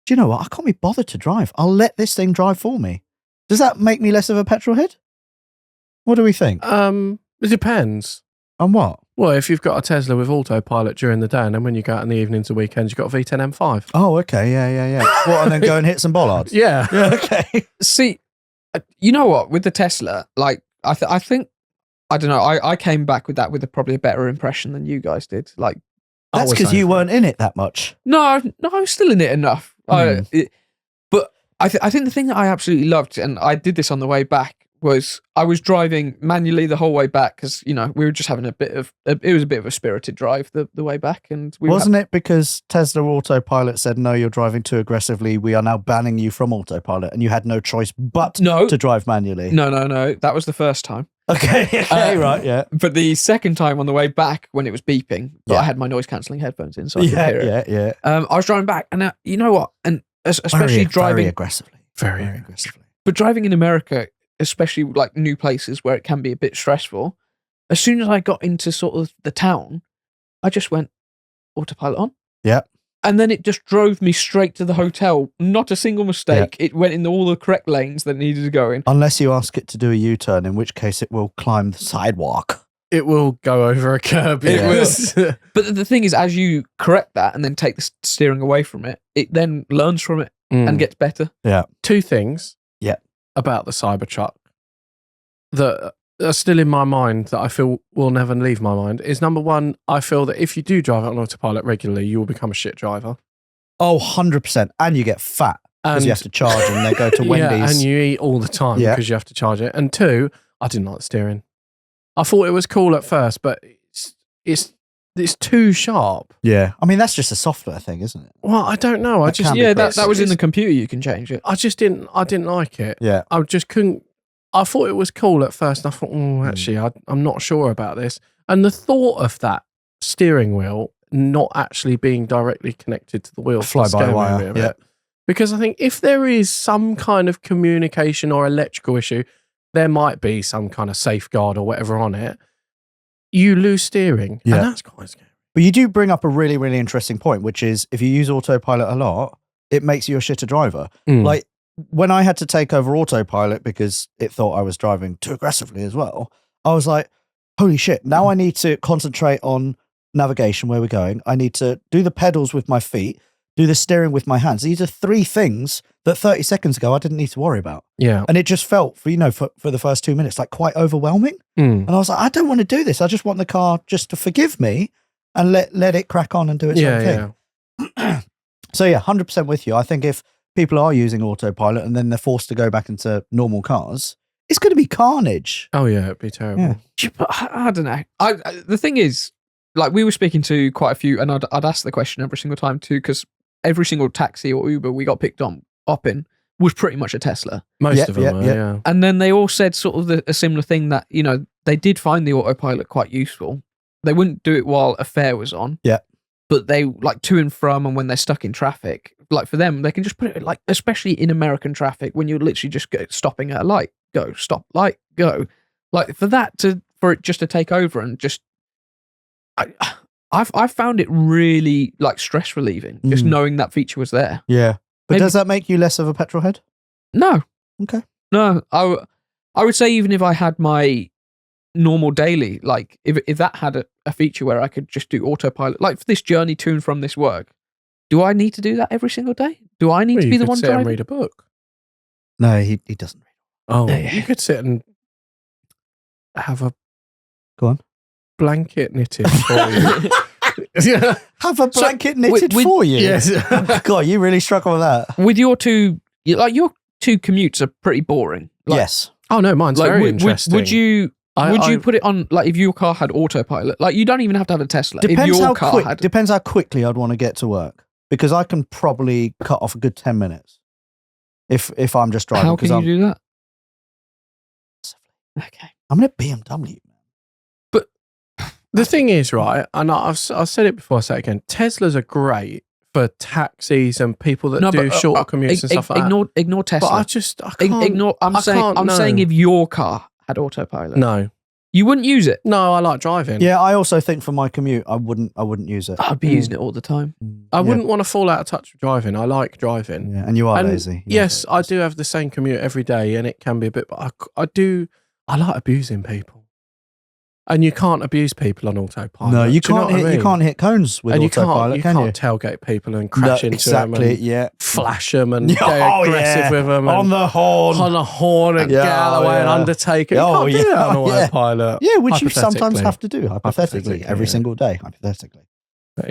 do you know what? I can't be bothered to drive. I'll let this thing drive for me. Does that make me less of a petrol head? What do we think? It depends. On what? Well, if you've got a Tesla with Autopilot during the day, and then when you go out in the evenings and weekends, you've got a V10 M5. Oh, okay. Yeah. What, and then go and hit some bollards? Yeah. Okay. See, you know what? With the Tesla, like, I think, I don't know, I came back with that with probably a better impression than you guys did. Like, that's because you weren't in it that much. No, I was still in it enough. But I think the thing that I absolutely loved, and I did this on the way back, was I was driving manually the whole way back because, we were just having it was a bit of a spirited drive the way back. And wasn't it because Tesla Autopilot said, no, you're driving too aggressively, we are now banning you from Autopilot, and you had no choice but to drive manually? No. That was the first time. Okay, right, yeah. But the second time on the way back when it was beeping, I had my noise cancelling headphones in, so I could hear it. Yeah. I was driving back, and you know what? And especially very driving aggressively. Very Very aggressively. But driving in America, especially like new places where it can be a bit stressful, as soon as I got into sort of the town, I just went autopilot on. Yeah. And then it just drove me straight to the hotel. Not a single mistake. It went in all the correct lanes that it needed to go in. Unless you ask it to do a U-turn, in which case it will climb the sidewalk. It will go over a curb. It yes. But the thing is, as you correct that and then take the steering away from it, it then learns from it and gets better. Yeah. Two things about the Cybertruck that are still in my mind that I feel will never leave my mind is, number one, I feel that if you do drive it on autopilot regularly, you will become a shit driver. Oh, 100%. And you get fat because you have to charge and they go to Wendy's. Yeah, and you eat all the time because you have to charge it. And two, I didn't like the steering. I thought it was cool at first, but it's too sharp. Yeah. I mean, that's just a software thing, isn't it? Well, I don't know. That was in the computer. You can change it. I didn't like it. Yeah. I just couldn't. I thought it was cool at first. And I thought, actually, I'm not sure about this. And the thought of that steering wheel not actually being directly connected to the wheel, fly-by-wire. Yeah. Because I think if there is some kind of communication or electrical issue, there might be some kind of safeguard or whatever on it. You lose steering, and that's quite scary. But you do bring up a really, really interesting point, which is if you use autopilot a lot, it makes you a shitter driver. Like when I had to take over autopilot because it thought I was driving too aggressively as well, I was like, holy shit, now I need to concentrate on navigation, where we're going. I need to do the pedals with my feet, do the steering with my hands. These are three things that 30 seconds ago I didn't need to worry about. Yeah. And it just felt, for the first 2 minutes, like quite overwhelming. And I was like, I don't want to do this. I just want the car just to forgive me and let it crack on and do its own thing. Yeah. So yeah, 100% with you. I think if people are using autopilot and then they're forced to go back into normal cars, it's going to be carnage. Oh yeah, it'd be terrible. Yeah. I don't know. The thing is, like, we were speaking to quite a few, and I'd ask the question every single time too, because every single taxi or Uber we got picked up in was pretty much a Tesla. Most of them were, yeah. And then they all said sort of a similar thing, that, they did find the autopilot quite useful. They wouldn't do it while a fare was on. Yeah. But they, like, to and from, and when they're stuck in traffic, like, for them, they can just put it, like, especially in American traffic, when you're literally just stopping at a light, go, stop, light, go. Like, for it just to take over and just, I've found it really, like, stress relieving, just knowing that feature was there. Yeah. But does that make you less of a petrol head? No. Okay. No. I would say even if I had my normal daily, like, if that had a feature where I could just do autopilot, like for this journey to and from this work, do I need to do that every single day? Do I need to be the one driving? And read a book. No, he doesn't read. Oh, you could sit and have a blanket knitted for you. Have a blanket knitted for you? Yes. God, you really struggle with that. With your two commutes are pretty boring. Like, yes. Oh no, mine's very interesting. Would you put it on, like, if your car had autopilot? Like, you don't even have to have a Tesla. Depends how quickly I'd want to get to work, because I can probably cut off a good 10 minutes if I'm just driving. How can you do that? Okay. I'm in a BMW. But the thing is, right, and I've said it before, I say it again, Teslas are great for taxis and people that do shorter commutes and stuff like that. Ignore Tesla. But I can't. I'm saying if your car had autopilot. No. You wouldn't use it? No, I like driving. Yeah, I also think for my commute, I wouldn't use it. I'd be using it all the time. I wouldn't want to fall out of touch with driving. I like driving. Yeah, and you are lazy. Yes, I do have the same commute every day, and it can be a bit, but I like abusing people. And you can't abuse people on autopilot. No, you can't hit cones with autopilot, you can't tailgate people and crash into them and flash them and get aggressive with them. On the horn. And Galloway and Undertaker. You can't do that on autopilot. Yeah, which you sometimes have to do, hypothetically, every single day, hypothetically. But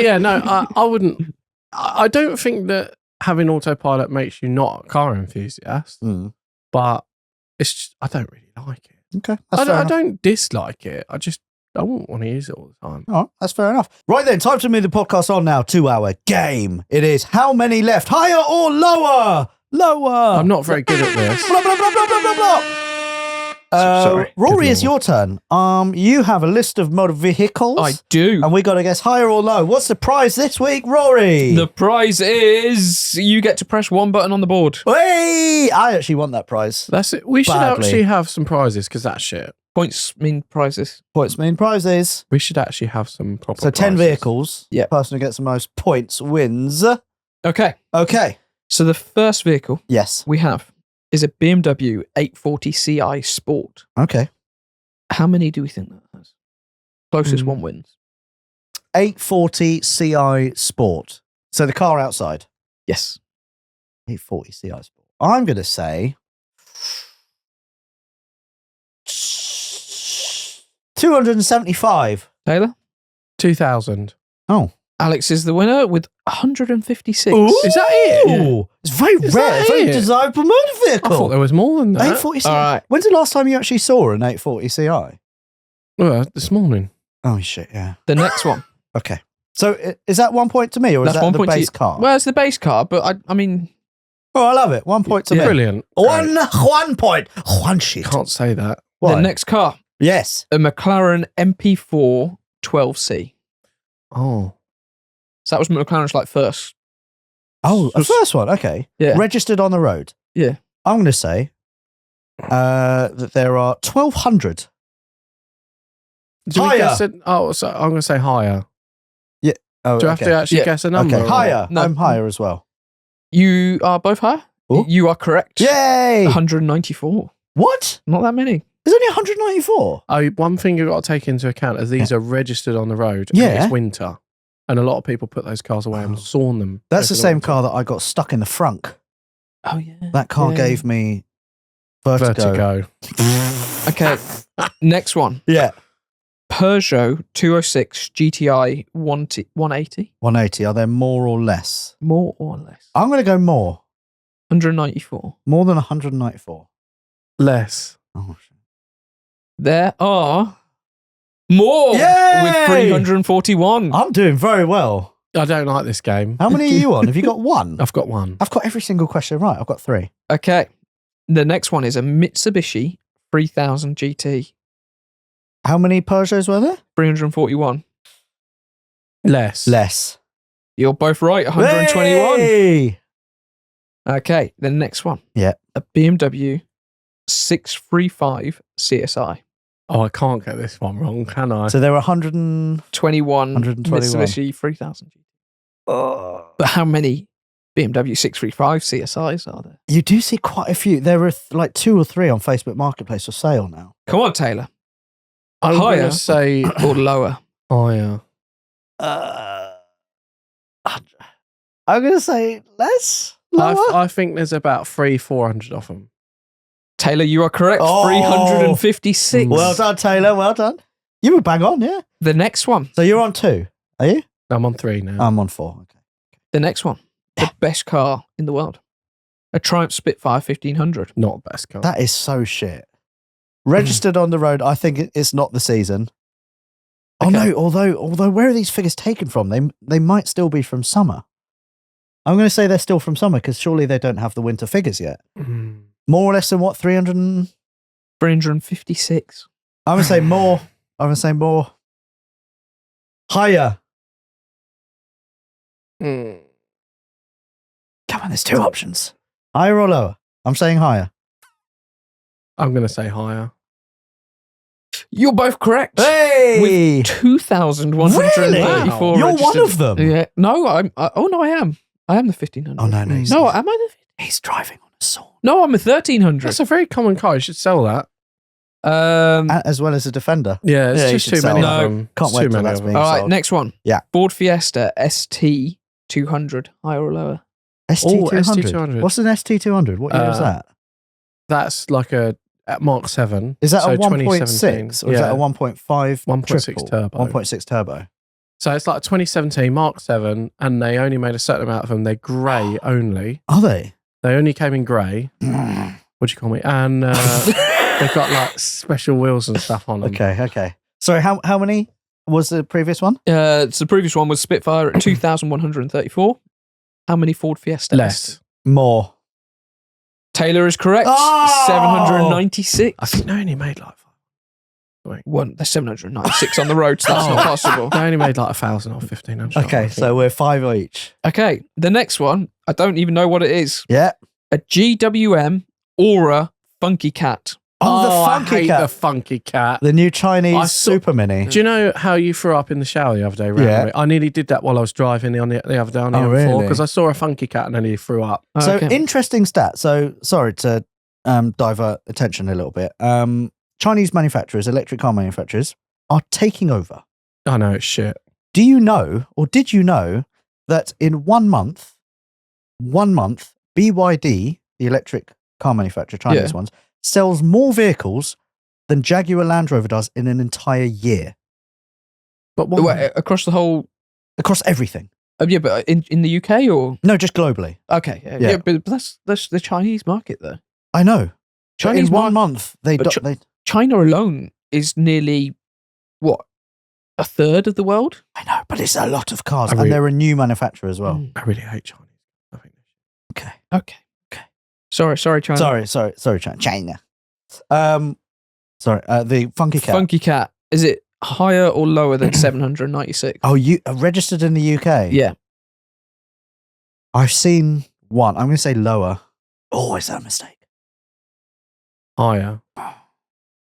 yeah, no, I wouldn't. I don't think that having autopilot makes you not a car enthusiast, but it's just, I don't really like it. Okay. I don't dislike it. I wouldn't want to use it all the time. All right, that's fair enough. Right then, time to move the podcast on now to our game. It is how many left? Higher or lower? Lower. I'm not very good at this. Blah, blah, blah, blah, blah, blah, blah. Sorry. Rory, Good it's your turn. You have a list of motor vehicles. I do. And we got to guess higher or low. What's the prize this week, Rory? The prize is you get to press one button on the board. Hey! I actually want that prize. That's it. We should Badly. actually have some prizes because that's shit. Points mean prizes. Points mean prizes. We should actually have some proper So 10 prizes. vehicles. Yeah. Person who gets the most points wins. Okay. Okay. So the first vehicle Yes. we have is a BMW 840 Ci Sport. Okay. How many do we think that has? Closest one wins. 840 Ci Sport. So the car outside. Yes. 840 Ci Sport. I'm going to say 275. Taylor? 2000. Oh. Alex is the winner with 156. Is that it? Ooh. It's very Is rare. that It's very it? desirable motor I vehicle. thought there was more than that. 840 Ci. All right. When's the last time you actually saw an 840 Ci? This morning. Oh, shit, yeah. The next one. Okay. So is that 1 point to me or is That's that 1 the point to base you. car? Well, it's the base car, but I mean, Oh, I love it. 1 point to me. Brilliant. One point. One shit. Can't say that. Why? the next car, Yes. a McLaren MP4 12C. Oh. So that was McLaren's like first. Oh, the first one. Okay. Yeah. Registered on the road. Yeah. I'm going to say that there are 1,200. Do we Higher. guess it? Oh, so I'm going to say higher. Oh, Do I have to actually Yeah. guess a number? Okay, or- higher. No. I'm higher as well. You are both higher? Ooh. You are correct. Yay! 194. What? Not that many. There's only 194. Oh, one thing you've got to take into account is these are registered on the road. Yeah. And it's winter. And a lot of people put those cars away and sawn them. That's the over same winter. car that I got stuck in the frunk. Oh, yeah. That car Yeah. gave me vertigo. Okay. Next one. Yeah. Peugeot 206 GTI 180. 180. Are there more or less? More or less? I'm going to go more. 194. More than 194. Less. Oh, shit. There are more Yay! with 341. I'm doing very well. I don't like this game. How many are you on? Have you got one? I've got one. I've got every single question right. I've got 3. Okay. The next one is a Mitsubishi 3000 GT. How many Peugeots were there? 341. Less. Less. You're both right. 121. Hey! Okay. The next one. Yeah. A BMW 635 CSI. Oh, I can't get this one wrong, can I? So there were 100 and... 21 121. Mitsubishi 3000 GT. But how many BMW 635 CSIs are there? You do see quite a few. There are like 2 or 3 on Facebook Marketplace for sale now. Come on, Taylor. I'm going higher. to say Or lower. higher. I'm going to say less. Lower. I think there's about 400 of them. Taylor, you are correct. Oh. 356. Well done, Taylor. Well done. You were bang on, yeah. The next one. So you're on 2, are you? I'm on 3 now. I'm on 4. Okay. The next one. The best car in the world. A Triumph Spitfire 1500. Not the best car. That is so shit. Registered on the road, I think it's not the season. Oh Okay. no, although where are these figures taken from? They might still be from summer. I'm going to say they're still from summer because surely they don't have the winter figures yet. Mm. More or less than what, 300? 356. I'm going to say more. I'm going to say more. Higher. Mm. Come on, there's 2 options. Higher or lower? I'm saying higher. I'm going to say higher. You're both correct. Hey! With 2,134 You're one registered. of them. Yeah. No, I am. I am the 1500. Oh, no. He's, No, am I the... he's driving on a saw. No, I'm a 1300. That's a very common car. You should sell that. As well as a Defender. Yeah, it's Yeah, you just should too many sell of that. them. Can't It's wait too till many that's of being them. All right, sold. next one. Yeah. Ford Fiesta ST 200. Higher or lower? ST200. ST200. What's an ST200? What year is that? That's like a at Mark 7. Is that so a 1.6 or 2017. is that a 1.5 1.6 triple? turbo. 1.6 turbo. So it's like 2017 Mark 7, and they only made a certain amount of them. They're grey only. Are they? They only came in grey. What do you call me? And they've got like special wheels and stuff on them. Okay. Sorry, how many was the previous one? So the previous one was Spitfire at 2,134. How many Ford Fiesta? Less. More. Taylor is correct. Oh! 796. I think they only made like One, there's 796 on the road, so that's not possible. they only made like 1,000 or 1,500. Okay, so we're 5 each. Okay, the next one, I don't even know what it is. Yeah. A GWM Aura Funky Cat. Oh, the I funky hate cat. the funky cat. The new Chinese I saw- Super Mini. Do you know how you threw up in the shower the other day? Randomly? I nearly did that while I was driving on the other day on the Oh, M4 really? because I saw a funky cat and then he threw up. So Okay. interesting stat. So sorry to divert attention a little bit. Chinese manufacturers, electric car manufacturers, are taking over. I know it's shit. Do you know, or did you know, that in 1 month, BYD, the electric car manufacturer, Chinese ones, sells more vehicles than Jaguar Land Rover does in an entire year But why? Wait, across the whole. across everything? Yeah, but in the UK or. No, just globally. Okay. Yeah. Yeah, but that's the Chinese market, though. I know. Chinese in 1 month, they But China alone is nearly, what, a third of the world? I know, but it's a lot of cars, I really- and they're a new manufacturer as well. Mm. I really hate Chinese. I think Okay. Okay. Sorry, China. Sorry, China. The funky cat. Funky Cat. Is it higher or lower than 796? Oh, you registered in the UK? Yeah. I've seen one. I'm going to say lower. Oh, is that a mistake? higher.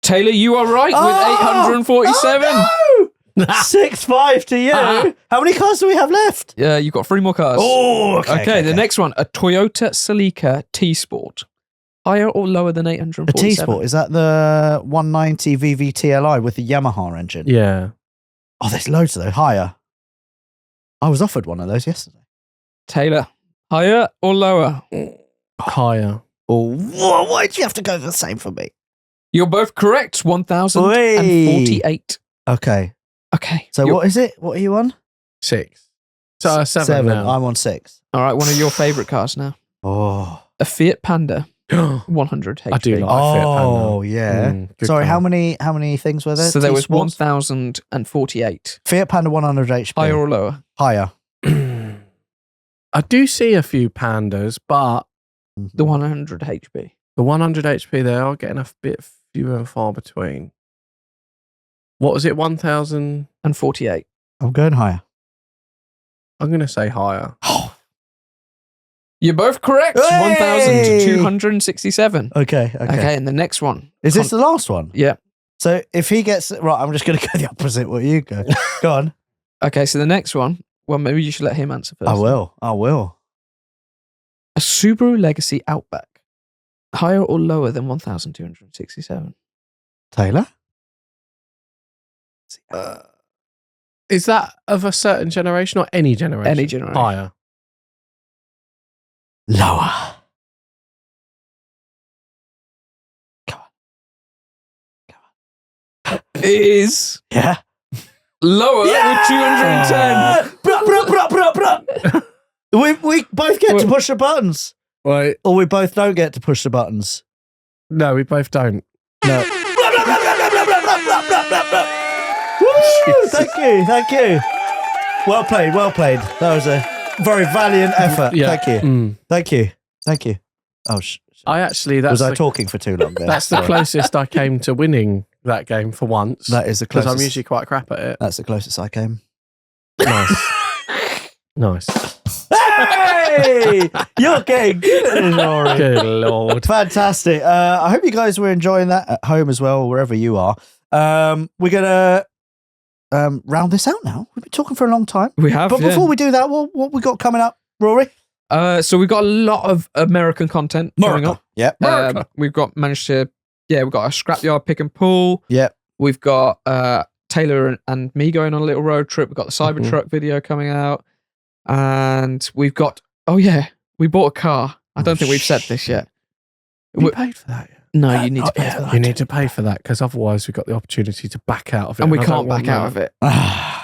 Taylor, you are right with 847. Oh, no! 6-5 to you. How many cars do we have left? Yeah, you've got 3 more cars. Oh, Okay, the next one, a Toyota Celica T-Sport. Higher or lower than A 847? T-Sport, is that the 190 VVTLI with the Yamaha engine? Yeah. Oh, there's loads of those. Higher. I was offered one of those yesterday. Taylor, higher or lower? Higher. Oh, why'd you have to go the same for me? You're both correct. 1,048. Okay. Okay. So what is it? What are you on? 6. So 7 now. I'm on 6. All right, one of your favourite cars now. Oh. A Fiat Panda 100 HP. I do like Fiat Panda. Oh, yeah. Good Sorry, car. how many things were there? So there was T-Sports? 1,048. Fiat Panda 100 HP. Higher or lower? Higher. I do see a few Pandas, but The 100 HP. the 100 HP, they are getting a bit few and far between. What was it? 1,000? And 48. I'm going higher. I'm going to say higher. You're both correct. Hey! 1,267. Okay. Okay, and the next one. Is this the last one? Yeah. So if he gets right, I'm just going to go the opposite. What you go? Go on. Okay, so the next one. Well, maybe you should let him answer first. I will. A Subaru Legacy Outback. Higher or lower than 1,267? Taylor? Is that of a certain generation or any generation? Any generation. Higher. Lower. It is Yeah. lower with 210. We both get to push the buttons. Wait. Or we both don't get to push the buttons. No, we both don't. No. Woo! Thank you. Well played. That was a very valiant effort. Yeah. Thank you. Oh, I actually, was I talking for too long there? that's the closest I came to winning that game for once. That is the because closest. I'm usually quite crap at it. That's the closest I came. Nice. Hey! You're getting good at this, Rory. Good Lord. Fantastic. I hope you guys were enjoying that at home as well, wherever you are. We're going to round this out now. We've been talking for a long time. We have. But before we do that, what we got coming up, Rory? So we've got a lot of American content coming up. Yep. We've got managed to, we've got a scrapyard pick and pull. Yep. We've got Taylor and me going on a little road trip. We've got the Cybertruck video coming out. And we've got, we bought a car. I don't think we've said this yet. You paid for that yet? No, you need to pay for that. You need to pay for that because otherwise we've got the opportunity to back out of it. And we I can't don't want back out that. of it.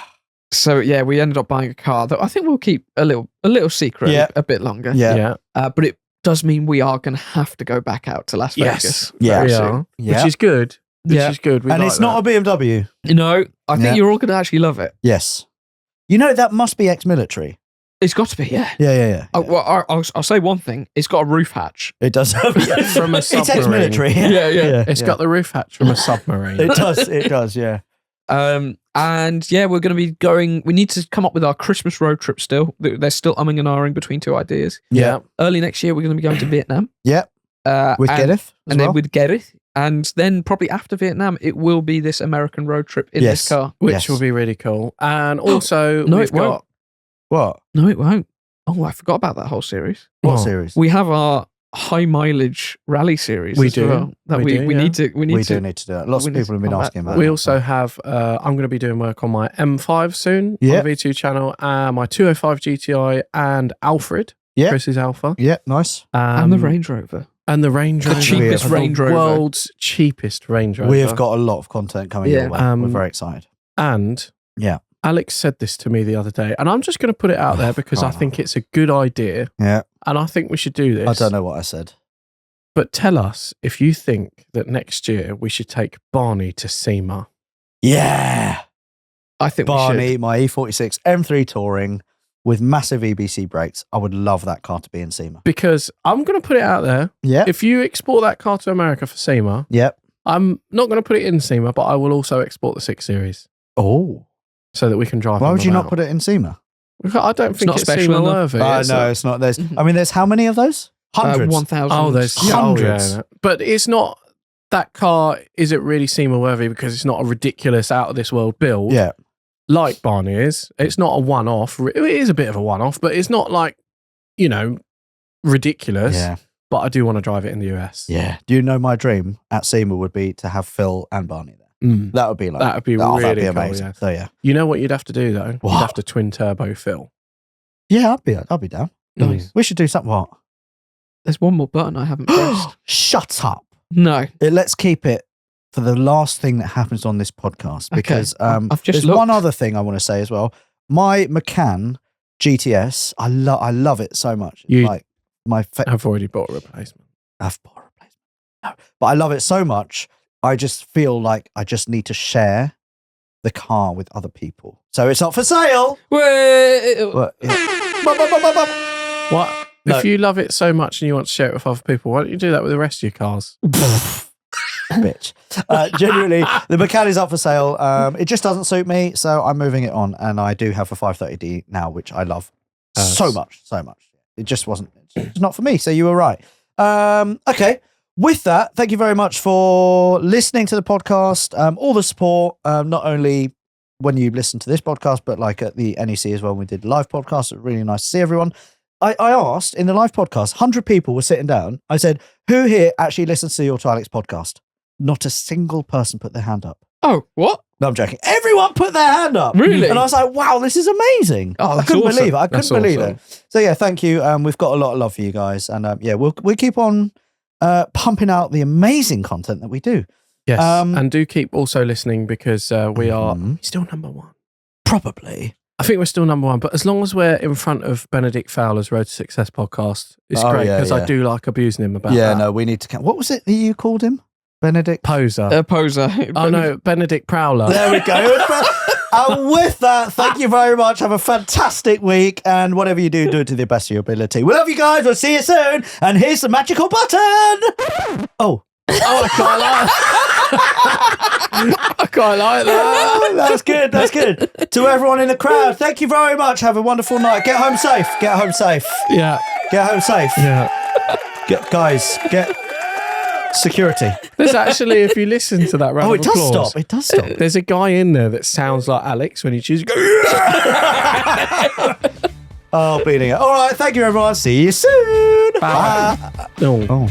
So we ended up buying a car that I think we'll keep a little secret a bit longer. Yeah. But it does mean we are going to have to go back out to Las Vegas. Yeah. very We soon. are, Yeah. which is good. Which Yeah. is good. We And like it's not a BMW. You know, I think Yeah. you're all going to actually love it. Yes. You know, that must be ex-military. It's got to be, yeah. Yeah. Oh, well, I'll say one thing. It's got a roof hatch. It does have From a It's submarine. ex-military. It's got the roof hatch from a submarine. It does, yeah. And yeah, we're going to be going. We need to come up with our Christmas road trip still. They're still umming and ahhing between two ideas. Yeah. Early next year, we're going to be going to Vietnam. Yeah. With Gareth. And then with Gareth. And then probably after Vietnam, it will be this American road trip in this car. Which will be really cool. And also, No, we've it won't. got... What? No, it won't. Oh, I forgot about that whole series. What Oh. series? We have our high mileage rally series. We as do. well, that We we do, need to. We do need to do it. Lots we of need people to have been come back. asking about We that. also have, I'm going to be doing work on my M5 soon Yeah. on the V2 channel, my 205 GTI and Alfred, Yeah. Chris's Alpha. Yeah, nice. And the Range Rover. And the Range The Rover. cheapest Range Rover. The world's cheapest Range Rover. We have got a lot of content coming your way. We're very excited. And Yeah. Alex said this to me the other day, and I'm just going to put it out there because I think it's a good idea, Yeah. and I think we should do this. I don't know what I said. But tell us if you think that next year we should take Barney to SEMA. Yeah. I think we Barney, should. my E46 M3 Touring with massive EBC brakes. I would love that car to be in SEMA. Because I'm going to put it out there. Yeah. If you export that car to America for SEMA, Yep. I'm not going to put it in SEMA, but I will also export the 6 Series Oh. so that we can drive Why them would you not about. put it in SEMA? I don't think not it's special SEMA enough. worthy. No, It's it's not. There's how many of those? Hundreds. 1,000. Oh, there's Hundreds. Oh, yeah. But it's not, that car isn't really SEMA worthy because it's not a ridiculous out of this world build. Yeah. Like Barney is. It's not a one-off. It is a bit of a one-off, but it's not like, ridiculous. Yeah. But I do want to drive it in the US. Yeah. Do you know my dream at SEMA would be to have Phil and Barney there? Mm. That would be like That'd be that'd really be cool, amazing. yeah. So yeah. You know what you'd have to do though? What? You'd have to twin turbo Phil. Yeah, I'll be down. Nice. We should do something. What? There's one more button I haven't pressed. Shut up. No. Let's keep it for the last thing that happens on this podcast because I've just there's one other thing I want to say as well. My McCann GTS, I love it so much. You- Like my I've already bought a replacement. I've bought a replacement. No, but I love it so much. I just feel like I just need to share the car with other people. So it's not for sale. Wait. But, yeah. What? No. If you love it so much and you want to share it with other people, why don't you do that with the rest of your cars? Bitch. Genuinely, the McCann is up for sale. It just doesn't suit me, so I'm moving it on. And I do have a 530D now, which I love so much. It just wasn't, it's not for me. So you were right. Okay. With that, thank you very much for listening to the podcast. All the support, not only when you listen to this podcast, but like at the NEC as well. When we did live podcasts. It was really nice to see everyone. I asked in the live podcast, 100 people were sitting down. I said, who here actually listens to the Autoalex podcast? Not a single person put their hand up. Oh, what? No, I'm joking. Everyone put their hand up. Really? And I was like, wow, this is amazing. Oh, I that's couldn't awesome. believe it. I That's couldn't believe awesome. it. So yeah, thank you. We've got a lot of love for you guys. And yeah, we keep on pumping out the amazing content that we do. Yes. Um, and do keep also listening because we are still number one. Probably. I think we're still number one, but as long as we're in front of Benedict Fowler's Road to Success podcast, it's Oh, great yeah, because yeah. I do like abusing him about Yeah, that. no, we need to. What was it that you called him? Benedict? Poser. Poser. Oh no, Benedict Prowler. There we go. And with that, thank you very much. Have a fantastic week. And whatever you do, do it to the best of your ability. We love you guys. We'll see you soon. And here's the magical button. Oh. Oh, I quite like I quite like that. That's good. That's good. To everyone in the crowd, thank you very much. Have a wonderful night. Get home safe. Get home safe. Yeah. Get home safe. Yeah. Guys, get security. There's actually, if you listen to that round Oh, of it does applause, stop. It does stop. there's a guy in there that sounds like Alex when he chooses. Oh, beating it. All right. Thank you, everyone. See you soon. Bye. Bye. No. Oh.